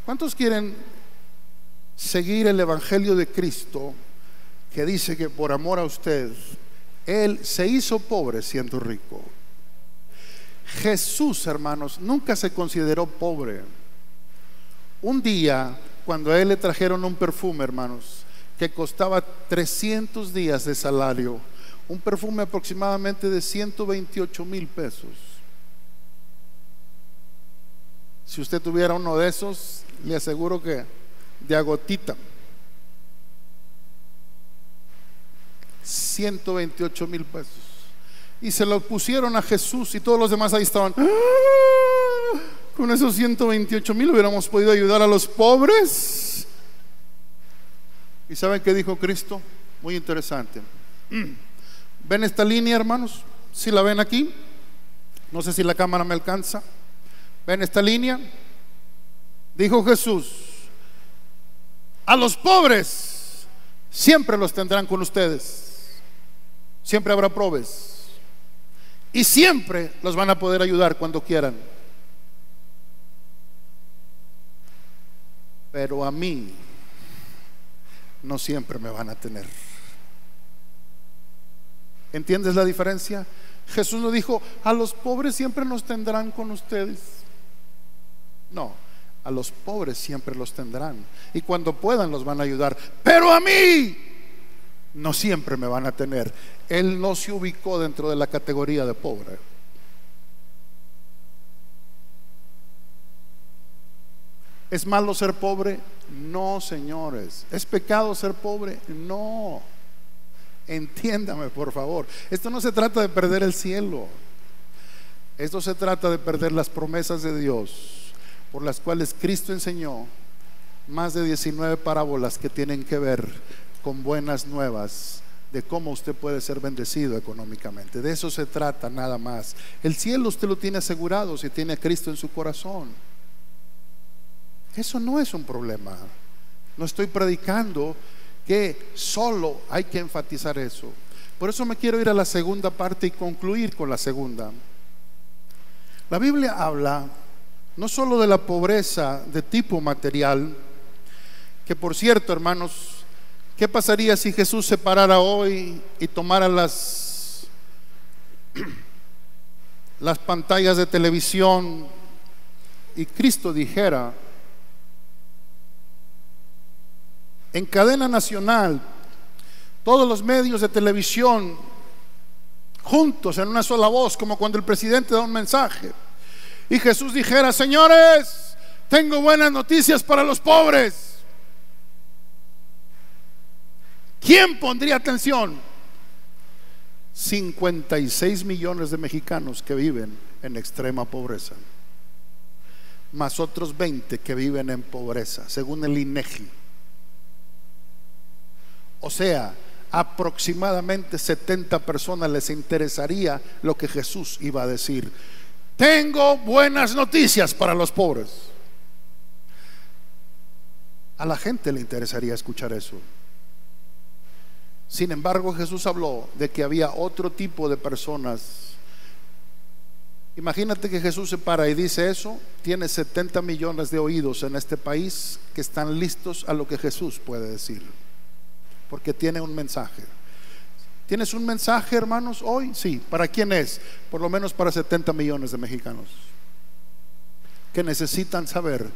¿Cuántos quieren seguir el evangelio de Cristo, que dice que por amor a usted Él se hizo pobre siendo rico? Jesús, hermanos, nunca se consideró pobre. Un día, cuando a Él le trajeron un perfume, hermanos, que costaba 300 días de salario, un perfume aproximadamente de 128,000 pesos. Si usted tuviera uno de esos, le aseguro que de agotita. 128,000 pesos. Y se lo pusieron a Jesús y todos los demás ahí estaban. Con esos 128,000 hubiéramos podido ayudar a los pobres. ¿Y saben qué dijo Cristo? Muy interesante. ¿Ven esta línea, hermanos? ¿Sí la ven aquí? No sé si la cámara me alcanza. ¿Ven esta línea? Dijo Jesús: a los pobres siempre los tendrán con ustedes. Siempre habrá pobres. Y siempre los van a poder ayudar cuando quieran. Pero a mí no siempre me van a tener. ¿Entiendes la diferencia? Jesús no dijo: a los pobres siempre nos tendrán con ustedes. No, a los pobres siempre los tendrán y cuando puedan los van a ayudar. Pero a mí no siempre me van a tener. Él no se ubicó dentro de la categoría de pobre. ¿Es malo ser pobre? No, señores. ¿Es pecado ser pobre? No. Entiéndame, por favor. Esto no se trata de perder el cielo. Esto se trata de perder las promesas de Dios, por las cuales Cristo enseñó más de 19 parábolas que tienen que ver con buenas nuevas de cómo usted puede ser bendecido económicamente. De eso se trata, nada más. El cielo usted lo tiene asegurado si tiene a Cristo en su corazón. Eso no es un problema. No estoy predicando que solo hay que enfatizar eso. Por eso me quiero ir a la segunda parte y concluir con la segunda. La Biblia habla no solo de la pobreza de tipo material, que por cierto, hermanos, ¿qué pasaría si Jesús se parara hoy y tomara las pantallas de televisión y Cristo dijera en cadena nacional, todos los medios de televisión juntos en una sola voz, como cuando el presidente da un mensaje, y Jesús dijera: señores, tengo buenas noticias para los pobres? ¿Quién pondría atención? 56 millones de mexicanos que viven en extrema pobreza. más otros 20 que viven en pobreza, según el INEGI. O sea, aproximadamente 70 personas les interesaría lo que Jesús iba a decir. Tengo buenas noticias para los pobres. A la gente le interesaría escuchar eso. Sin embargo, Jesús habló de que había otro tipo de personas. Imagínate que Jesús se para y dice eso. Tiene 70 millones de oídos en este país que están listos a lo que Jesús puede decir, porque tiene un mensaje. ¿Tienes un mensaje, hermanos, hoy? Sí. ¿Para quién es? Por lo menos para 70 millones de mexicanos que necesitan saber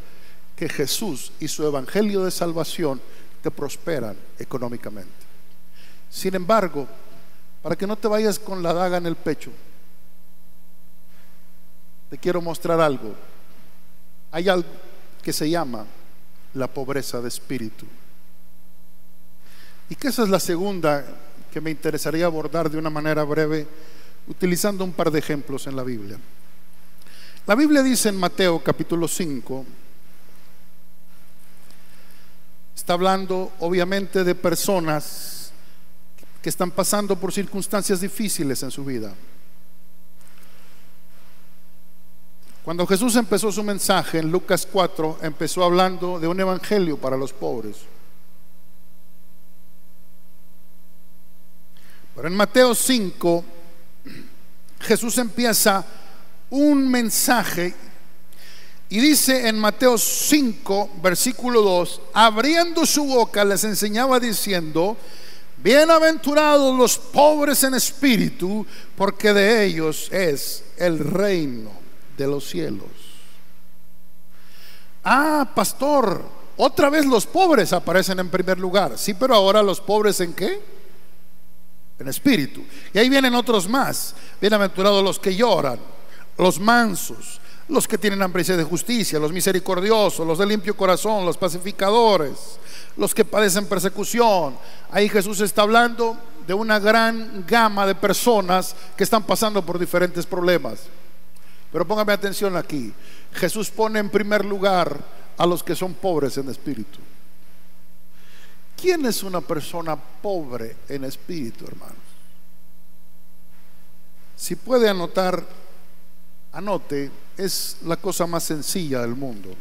que Jesús y su evangelio de salvación te prosperan económicamente. Sin embargo, para que no te vayas con la daga en el pecho, te quiero mostrar algo. Hay algo que se llama la pobreza de espíritu, y que esa es la segunda que me interesaría abordar de una manera breve, utilizando un par de ejemplos en la Biblia. La Biblia dice en Mateo capítulo 5, está hablando obviamente de personas que están pasando por circunstancias difíciles en su vida. Cuando Jesús empezó su mensaje en Lucas 4, empezó hablando de un evangelio para los pobres. Pero en Mateo 5, Jesús empieza un mensaje y dice en Mateo 5, versículo 2: abriendo su boca les enseñaba diciendo: bienaventurados los pobres en espíritu, porque de ellos es el reino de los cielos. Ah, pastor, otra vez los pobres aparecen en primer lugar. Sí, pero ahora los pobres ¿en qué? En espíritu. Y ahí vienen otros más. Bienaventurados los que lloran, los mansos, los que tienen hambre y sed de justicia, los misericordiosos, los de limpio corazón, los pacificadores, los que padecen persecución. Ahí Jesús está hablando de una gran gama de personas que están pasando por diferentes problemas. Pero póngame atención aquí. Jesús pone en primer lugar a los que son pobres en espíritu. ¿Quién es una persona pobre en espíritu, hermanos? Si puede anotar, anote. Es la cosa más sencilla del mundo.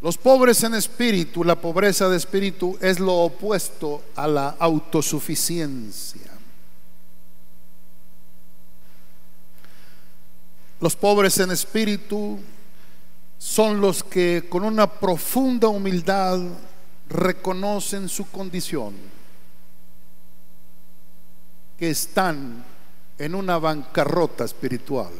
Los pobres en espíritu, la pobreza de espíritu es lo opuesto a la autosuficiencia. Los pobres en espíritu son los que con una profunda humildad reconocen su condición, que están en una bancarrota espiritual.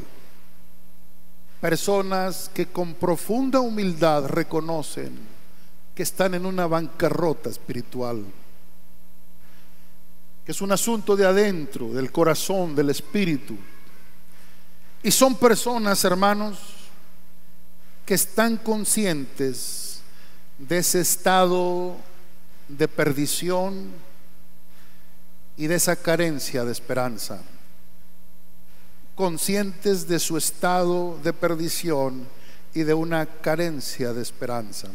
Personas que con profunda humildad reconocen que están en una bancarrota espiritual, que es un asunto de adentro, del corazón, del espíritu. Y son personas, hermanos, que están conscientes de ese estado de perdición y de esa carencia de esperanza. Conscientes de su estado de perdición y de una carencia de esperanza.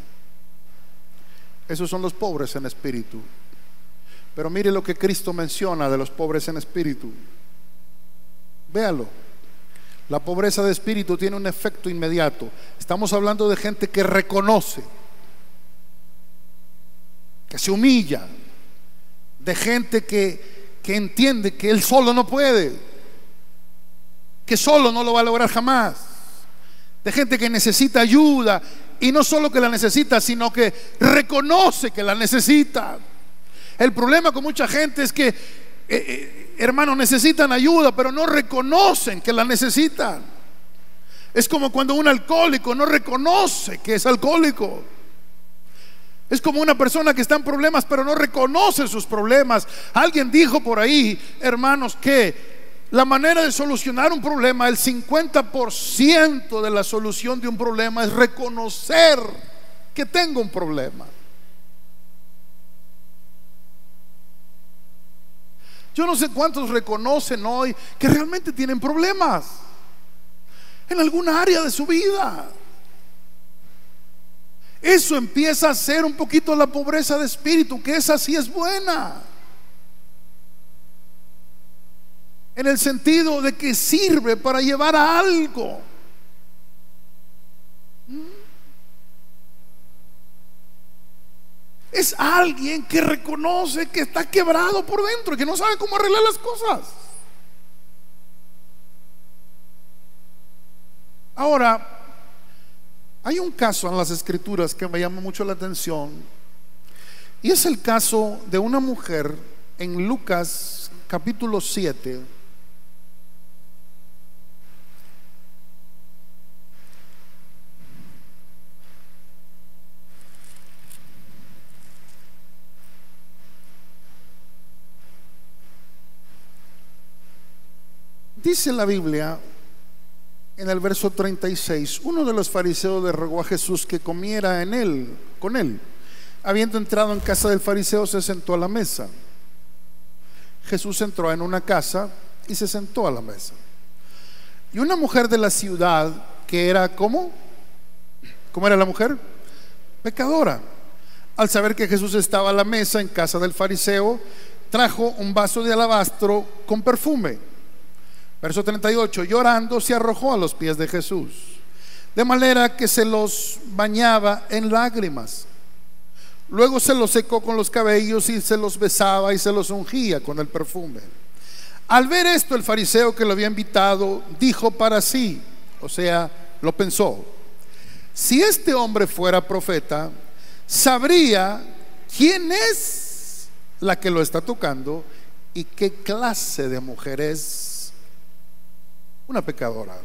Esos son los pobres en espíritu. Pero mire lo que Cristo menciona de los pobres en espíritu. Véalo. La pobreza de espíritu tiene un efecto inmediato. Estamos hablando de gente que reconoce, que se humilla, de gente que entiende que él solo no puede, que solo no lo va a lograr jamás, de gente que necesita ayuda, y no solo que la necesita, sino que reconoce que la necesita. El problema con mucha gente es que hermanos, necesitan ayuda, pero no reconocen que la necesitan. Es como cuando un alcohólico no reconoce que es alcohólico. Es como una persona que está en problemas, pero no reconoce sus problemas. Alguien dijo por ahí, hermanos, que la manera de solucionar un problema, el 50% de la solución de un problema es reconocer que tengo un problema. Yo no sé cuántos reconocen hoy que realmente tienen problemas. en alguna área de su vida. Eso empieza a ser un poquito la pobreza de espíritu, que esa sí es buena, en el sentido de que sirve para llevar a algo. Es alguien que reconoce que está quebrado por dentro y que no sabe cómo arreglar las cosas. Ahora, hay un caso en las Escrituras que me llama mucho la atención, y es el caso de una mujer en Lucas capítulo 7. Dice la Biblia en el verso 36: uno de los fariseos le rogó a Jesús que comiera con él. Habiendo entrado en casa del fariseo, se sentó a la mesa. Jesús entró en una casa y se sentó a la mesa. Y una mujer de la ciudad, que era ¿cómo era la mujer? Pecadora. Al saber que Jesús estaba a la mesa en casa del fariseo, trajo un vaso de alabastro con perfume. Verso 38: llorando se arrojó a los pies de Jesús, de manera que se los bañaba en lágrimas. Luego se los secó con los cabellos y se los besaba y se los ungía con el perfume. Al ver esto, el fariseo que lo había invitado dijo para sí, o sea, lo pensó: si este hombre fuera profeta, sabría quién es la que lo está tocando y qué clase de mujer es. Una pecadora.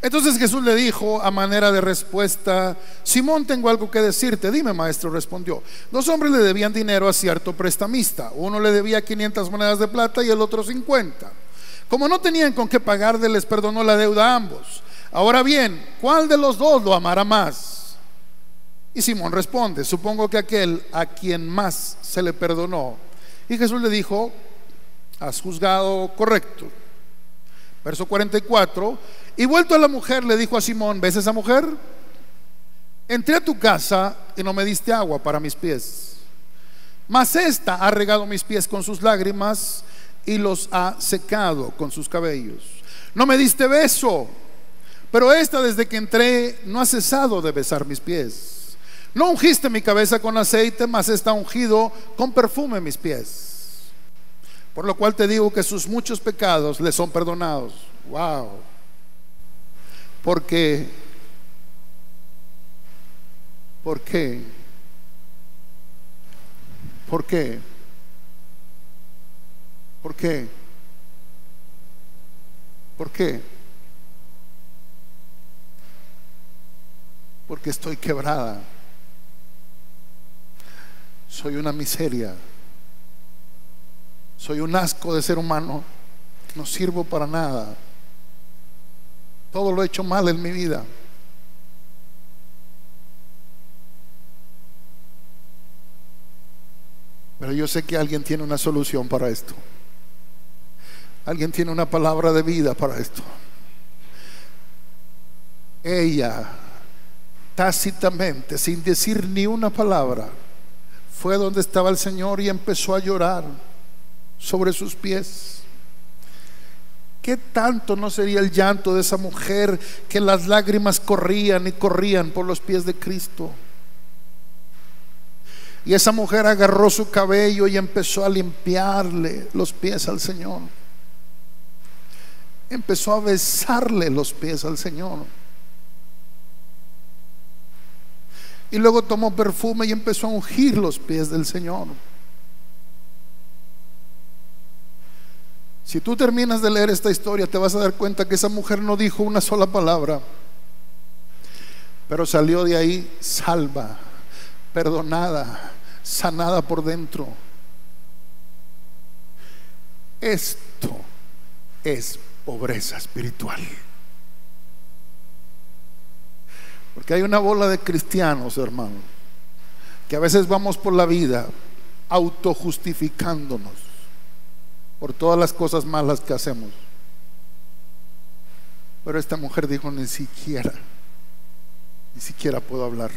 Entonces Jesús le dijo a manera de respuesta: Simón, tengo algo que decirte. Dime, maestro, respondió. 2 hombres le debían dinero a cierto prestamista. Uno le debía 500 monedas de plata y el otro 50. Como no tenían con qué pagarle, les perdonó la deuda a ambos. Ahora bien, ¿cuál de los dos lo amará más? Y Simón responde: supongo que aquel a quien más se le perdonó. Y Jesús le dijo: has juzgado correcto. Verso 44: y vuelto a la mujer le dijo a Simón: ¿ves esa mujer? Entré a tu casa y no me diste agua para mis pies, mas esta ha regado mis pies con sus lágrimas y los ha secado con sus cabellos. No me diste beso, pero esta desde que entré no ha cesado de besar mis pies. No ungiste mi cabeza con aceite, mas esta ha ungido con perfume mis pies. Por lo cual te digo que sus muchos pecados le son perdonados. Wow. ¿Por qué? ¿Por qué? ¿Por qué? ¿Por qué? ¿Por qué? Porque estoy quebrada. Soy una miseria. Soy un asco de ser humano. No sirvo para nada. Todo lo he hecho mal en mi vida. Pero yo sé que alguien tiene una solución para esto. Alguien tiene una palabra de vida para esto. Ella, tácitamente, sin decir ni una palabra, fue donde estaba el Señor y empezó a llorar sobre sus pies. ¿Qué tanto no sería el llanto de esa mujer, que las lágrimas corrían y corrían por los pies de Cristo? Y esa mujer agarró su cabello y empezó a limpiarle los pies al Señor. Empezó a besarle los pies al Señor. Y luego tomó perfume y empezó a ungir los pies del Señor. Si tú terminas de leer esta historia, te vas a dar cuenta que esa mujer no dijo una sola palabra, pero salió de ahí salva, perdonada, sanada por dentro. Esto es pobreza espiritual. Porque hay una bola de cristianos, hermano, que a veces vamos por la vida autojustificándonos por todas las cosas malas que hacemos. Pero esta mujer dijo: ni siquiera puedo hablar.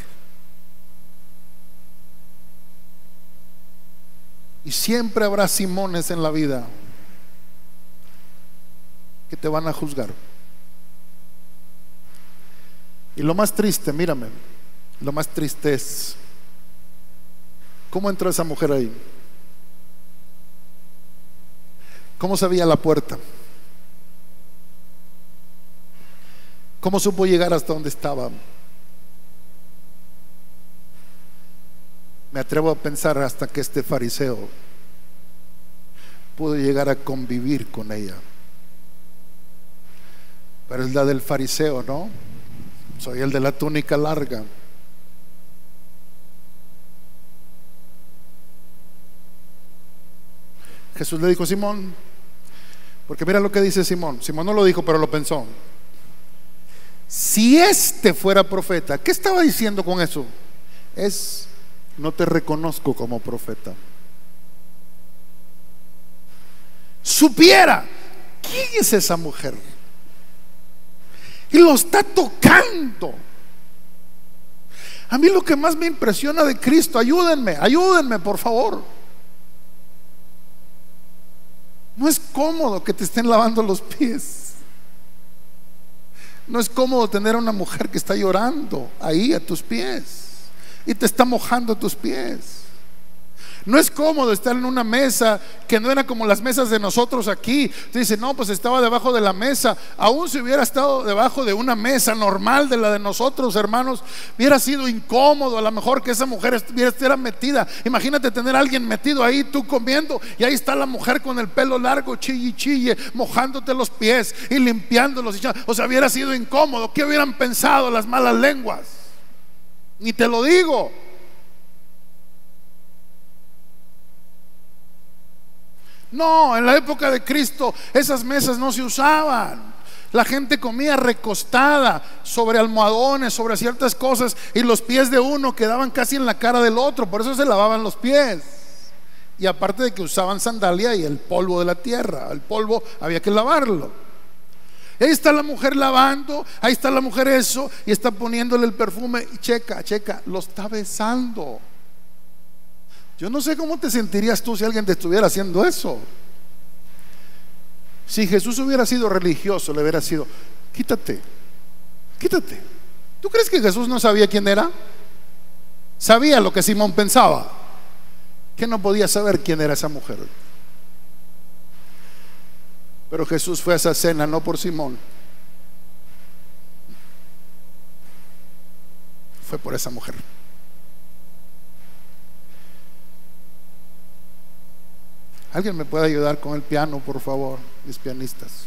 Y siempre habrá Simones en la vida que te van a juzgar. Y lo más triste, mírame, lo más triste es cómo entró esa mujer ahí. ¿Cómo sabía la puerta? ¿Cómo supo llegar hasta donde estaba? Me atrevo a pensar hasta que este fariseo pudo llegar a convivir con ella. Pero es la del fariseo, ¿no? Soy el de la túnica larga. Jesús le dijo: Simón, porque mira lo que dice Simón. Simón no lo dijo, pero lo pensó. Si este fuera profeta, ¿qué estaba diciendo con eso? No te reconozco como profeta. Supiera quién es esa mujer y lo está tocando. A mí lo que más me impresiona de Cristo, ayúdenme por favor. No es cómodo que te estén lavando los pies. No es cómodo tener a una mujer que está llorando ahí a tus pies y te está mojando tus pies. No es cómodo estar en una mesa que no era como las mesas de nosotros aquí. Te dice: no, pues estaba debajo de la mesa. Aún si hubiera estado debajo de una mesa normal de la de nosotros, hermanos, hubiera sido incómodo. A lo mejor que esa mujer estuviera metida. Imagínate tener a alguien metido ahí, tú comiendo, y ahí está la mujer con el pelo largo, chille, mojándote los pies y limpiándolos. O sea, hubiera sido incómodo. ¿Qué hubieran pensado las malas lenguas? Ni te lo digo. No, en la época de Cristo esas mesas no se usaban. La gente comía recostada sobre almohadones, sobre ciertas cosas, y los pies de uno quedaban casi en la cara del otro. Por eso se lavaban los pies. Y aparte de que usaban sandalia y el polvo de la tierra, el polvo había que lavarlo. Ahí está la mujer lavando, ahí está la mujer y está poniéndole el perfume. Y checa, lo está besando. Yo no sé cómo te sentirías tú si alguien te estuviera haciendo eso. Si Jesús hubiera sido religioso, le hubiera sido: quítate. ¿Tú crees que Jesús no sabía quién era? Sabía lo que Simón pensaba, que no podía saber quién era esa mujer. Pero Jesús fue a esa cena no por Simón, fue por esa mujer. ¿Alguien me puede ayudar con el piano, por favor, mis pianistas?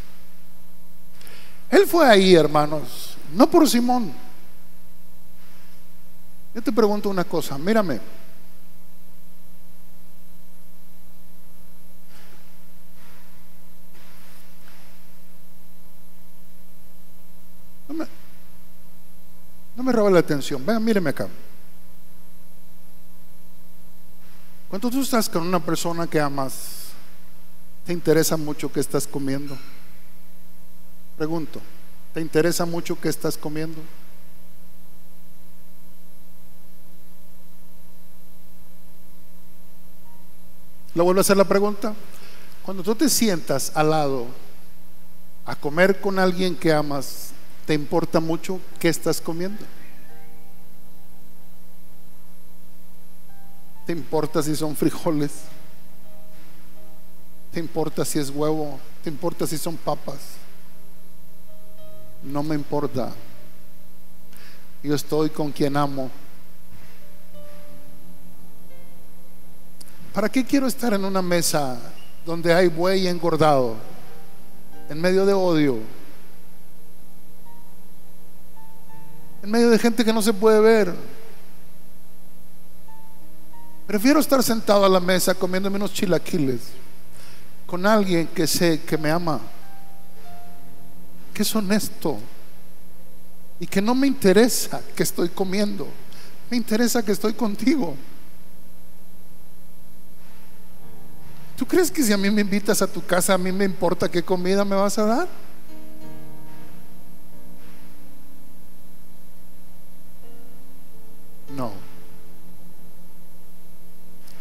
Él fue ahí, hermanos, no por Simón. Yo te pregunto una cosa, mírame. No me robe la atención. Vean, míreme acá. Cuando tú estás con una persona que amas, ¿te interesa mucho qué estás comiendo? Pregunto, ¿te interesa mucho qué estás comiendo? ¿Le vuelvo a hacer la pregunta? Cuando tú te sientas al lado a comer con alguien que amas, ¿te importa mucho qué estás comiendo? ¿Te importa si son frijoles? ¿Te importa si es huevo? ¿Te importa si son papas? No me importa. Yo estoy con quien amo. ¿Para qué quiero estar en una mesa donde hay buey engordado, en medio de odio, en medio de gente que no se puede ver? Prefiero estar sentado a la mesa comiéndome unos chilaquiles con alguien que sé que me ama, que es honesto y que no me interesa que estoy comiendo, me interesa que estoy contigo. ¿Tú crees que si a mí me invitas a tu casa, a mí me importa qué comida me vas a dar?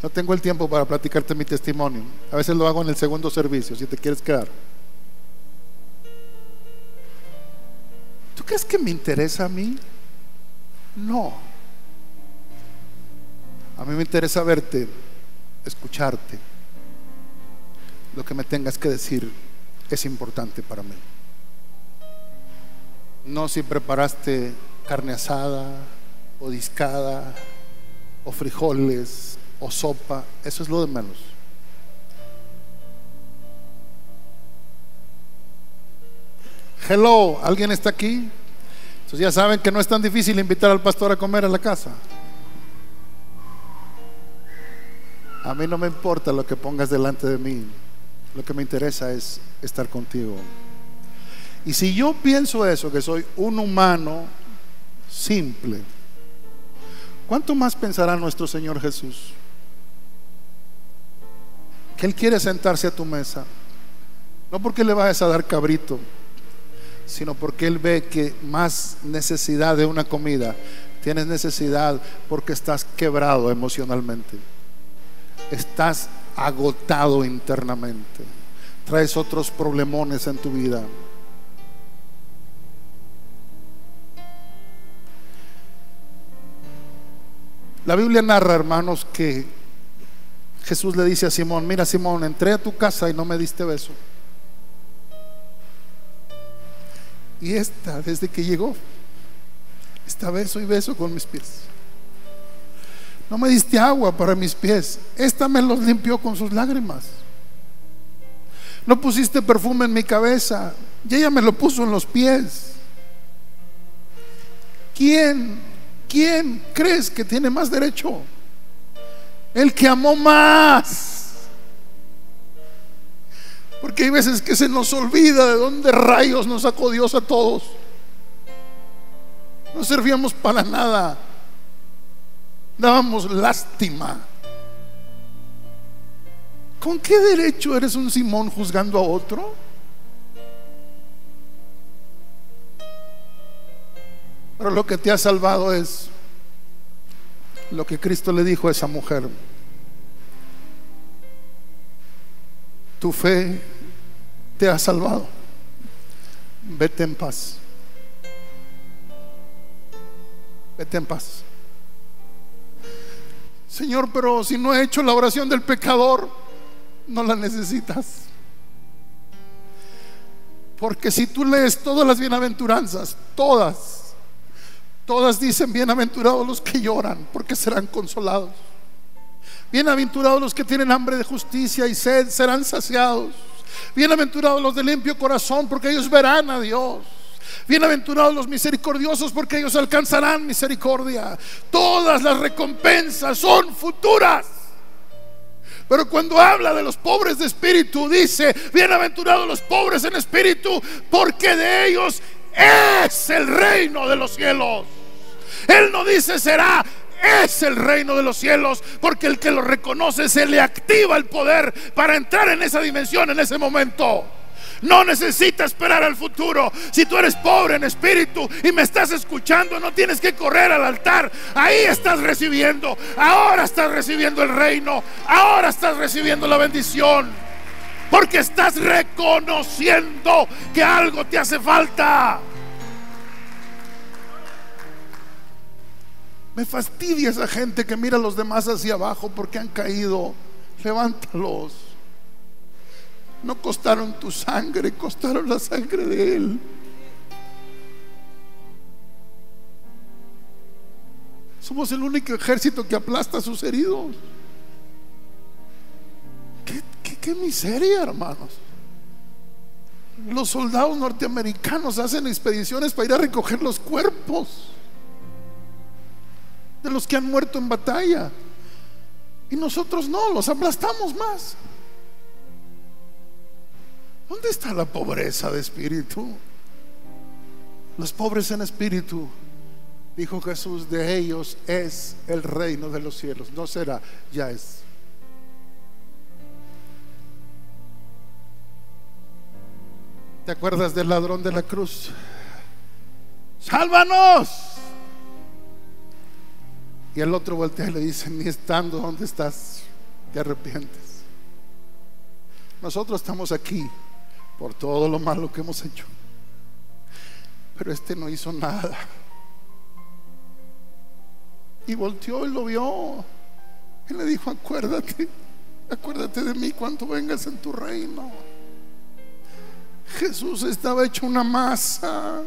No tengo el tiempo para platicarte mi testimonio. A veces lo hago en el segundo servicio, si te quieres quedar. ¿Tú crees que me interesa a mí? No. A mí me interesa verte, escucharte. Lo que me tengas que decir es importante para mí. No si preparaste carne asada o discada o frijoles o sopa, eso es lo de menos. Hello, ¿alguien está aquí? Entonces ya saben que no es tan difícil invitar al pastor a comer a la casa. A mí no me importa lo que pongas delante de mí. Lo que me interesa es estar contigo. Y si yo pienso eso, que soy un humano simple, ¿cuánto más pensará nuestro Señor Jesús? Que Él quiere sentarse a tu mesa, no porque le vayas a dar cabrito, sino porque Él ve que más necesidad de una comida tienes necesidad porque estás quebrado emocionalmente, estás agotado internamente, traes otros problemones en tu vida. La Biblia narra, hermanos, que Jesús le dice a Simón: mira, Simón, entré a tu casa y no me diste beso. Y desde que llegó, está beso y beso con mis pies. No me diste agua para mis pies, esta me los limpió con sus lágrimas. No pusiste perfume en mi cabeza, y ella me lo puso en los pies. ¿Quién crees que tiene más derecho? El que amó más. Porque hay veces que se nos olvida de dónde rayos nos sacó Dios a todos. No servíamos para nada, dábamos lástima. ¿Con qué derecho eres un Simón juzgando a otro? Pero lo que te ha salvado es lo que Cristo le dijo a esa mujer: tu fe te ha salvado, vete en paz. Vete en paz. Señor, pero si no he hecho la oración del pecador, no la necesitas. Porque si tú lees todas las bienaventuranzas, todas dicen: bienaventurados los que lloran, porque serán consolados. Bienaventurados los que tienen hambre de justicia y sed, serán saciados. Bienaventurados los de limpio corazón, porque ellos verán a Dios. Bienaventurados los misericordiosos, porque ellos alcanzarán misericordia. Todas las recompensas son futuras. Pero cuando habla de los pobres de espíritu, dice: bienaventurados los pobres en espíritu, porque de ellos es el reino de los cielos. Él no dice será, es el reino de los cielos, porque el que lo reconoce se le activa el poder para entrar en esa dimensión en ese momento. No necesita esperar al futuro. Si tú eres pobre en espíritu y me estás escuchando, no tienes que correr al altar. Ahí estás recibiendo. Ahora estás recibiendo el reino. Ahora estás recibiendo la bendición, porque estás reconociendo que algo te hace falta. Me fastidia esa gente que mira a los demás hacia abajo porque han caído. Levántalos. No costaron tu sangre, costaron la sangre de Él. Somos el único ejército que aplasta a sus heridos. Qué miseria, hermanos. Los soldados norteamericanos hacen expediciones para ir a recoger los cuerpos de los que han muerto en batalla, y nosotros no, los aplastamos más. ¿Dónde está la pobreza de espíritu? Los pobres en espíritu, dijo Jesús, de ellos es el reino de los cielos. No será, ya es. ¿Te acuerdas del ladrón de la cruz? ¡Sálvanos! Y el otro voltea y le dice: ni estando donde estás te arrepientes. Nosotros estamos aquí por todo lo malo que hemos hecho, pero este no hizo nada. Y volteó y lo vio y le dijo: acuérdate de mí cuando vengas en tu reino. Jesús estaba hecho una masa,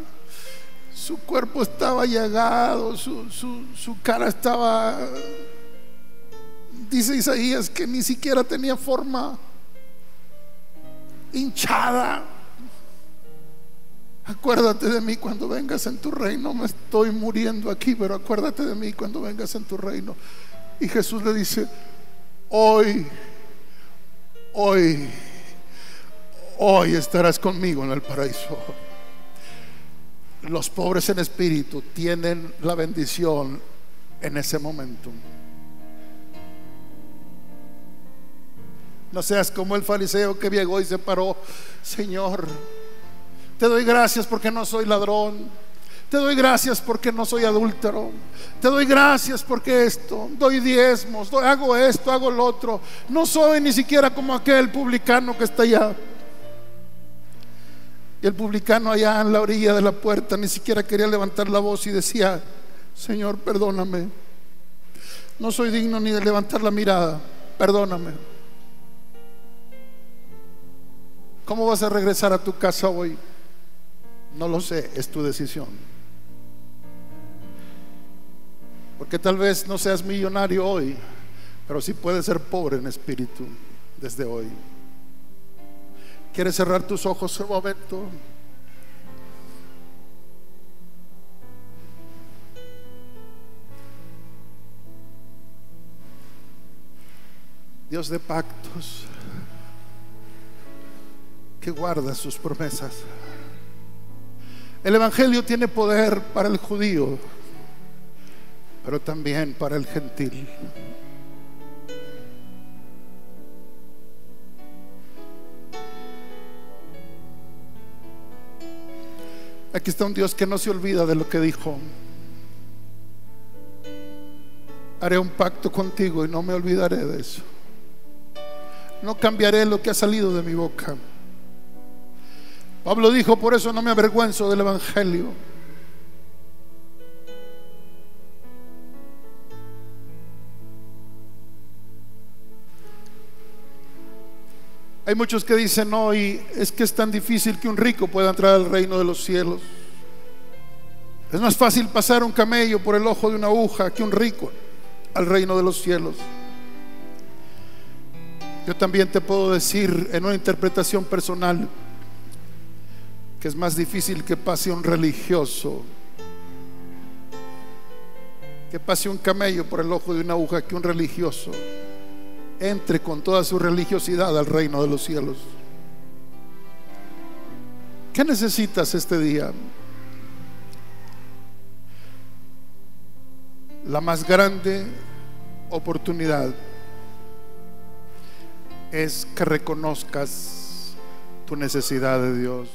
su cuerpo estaba llagado, su cara estaba, dice Isaías, que ni siquiera tenía forma, hinchada. Acuérdate de mí cuando vengas en tu reino. Me estoy muriendo aquí, pero acuérdate de mí cuando vengas en tu reino. Y Jesús le dice: hoy estarás conmigo en el paraíso. Los pobres en espíritu tienen la bendición en ese momento. No seas como el fariseo que llegó y se paró: Señor, te doy gracias porque no soy ladrón, te doy gracias porque no soy adúltero, te doy gracias porque esto, doy diezmos, hago esto, hago lo otro. No soy ni siquiera como aquel publicano que está allá. Y el publicano allá en la orilla de la puerta ni siquiera quería levantar la voz y decía: Señor, perdóname, no soy digno ni de levantar la mirada, perdóname. ¿Cómo vas a regresar a tu casa hoy? No lo sé, es tu decisión. Porque tal vez no seas millonario hoy, pero sí puedes ser pobre en espíritu desde hoy. ¿Quieres cerrar tus ojos un momento? Dios de pactos, que guarda sus promesas. El evangelio tiene poder para el judío, pero también para el gentil. Aquí está un Dios que no se olvida de lo que dijo: haré un pacto contigo y no me olvidaré de eso. No cambiaré lo que ha salido de mi boca. Pablo dijo: por eso no me avergüenzo del evangelio. Hay muchos que dicen: no, y es que es tan difícil que un rico pueda entrar al reino de los cielos. Es más fácil pasar un camello por el ojo de una aguja que un rico al reino de los cielos. Yo también te puedo decir en una interpretación personal que es más difícil que pase un religioso, que pase un camello por el ojo de una aguja, que un religioso entre con toda su religiosidad al reino de los cielos. ¿Qué necesitas este día? La más grande oportunidad es que reconozcas tu necesidad de Dios.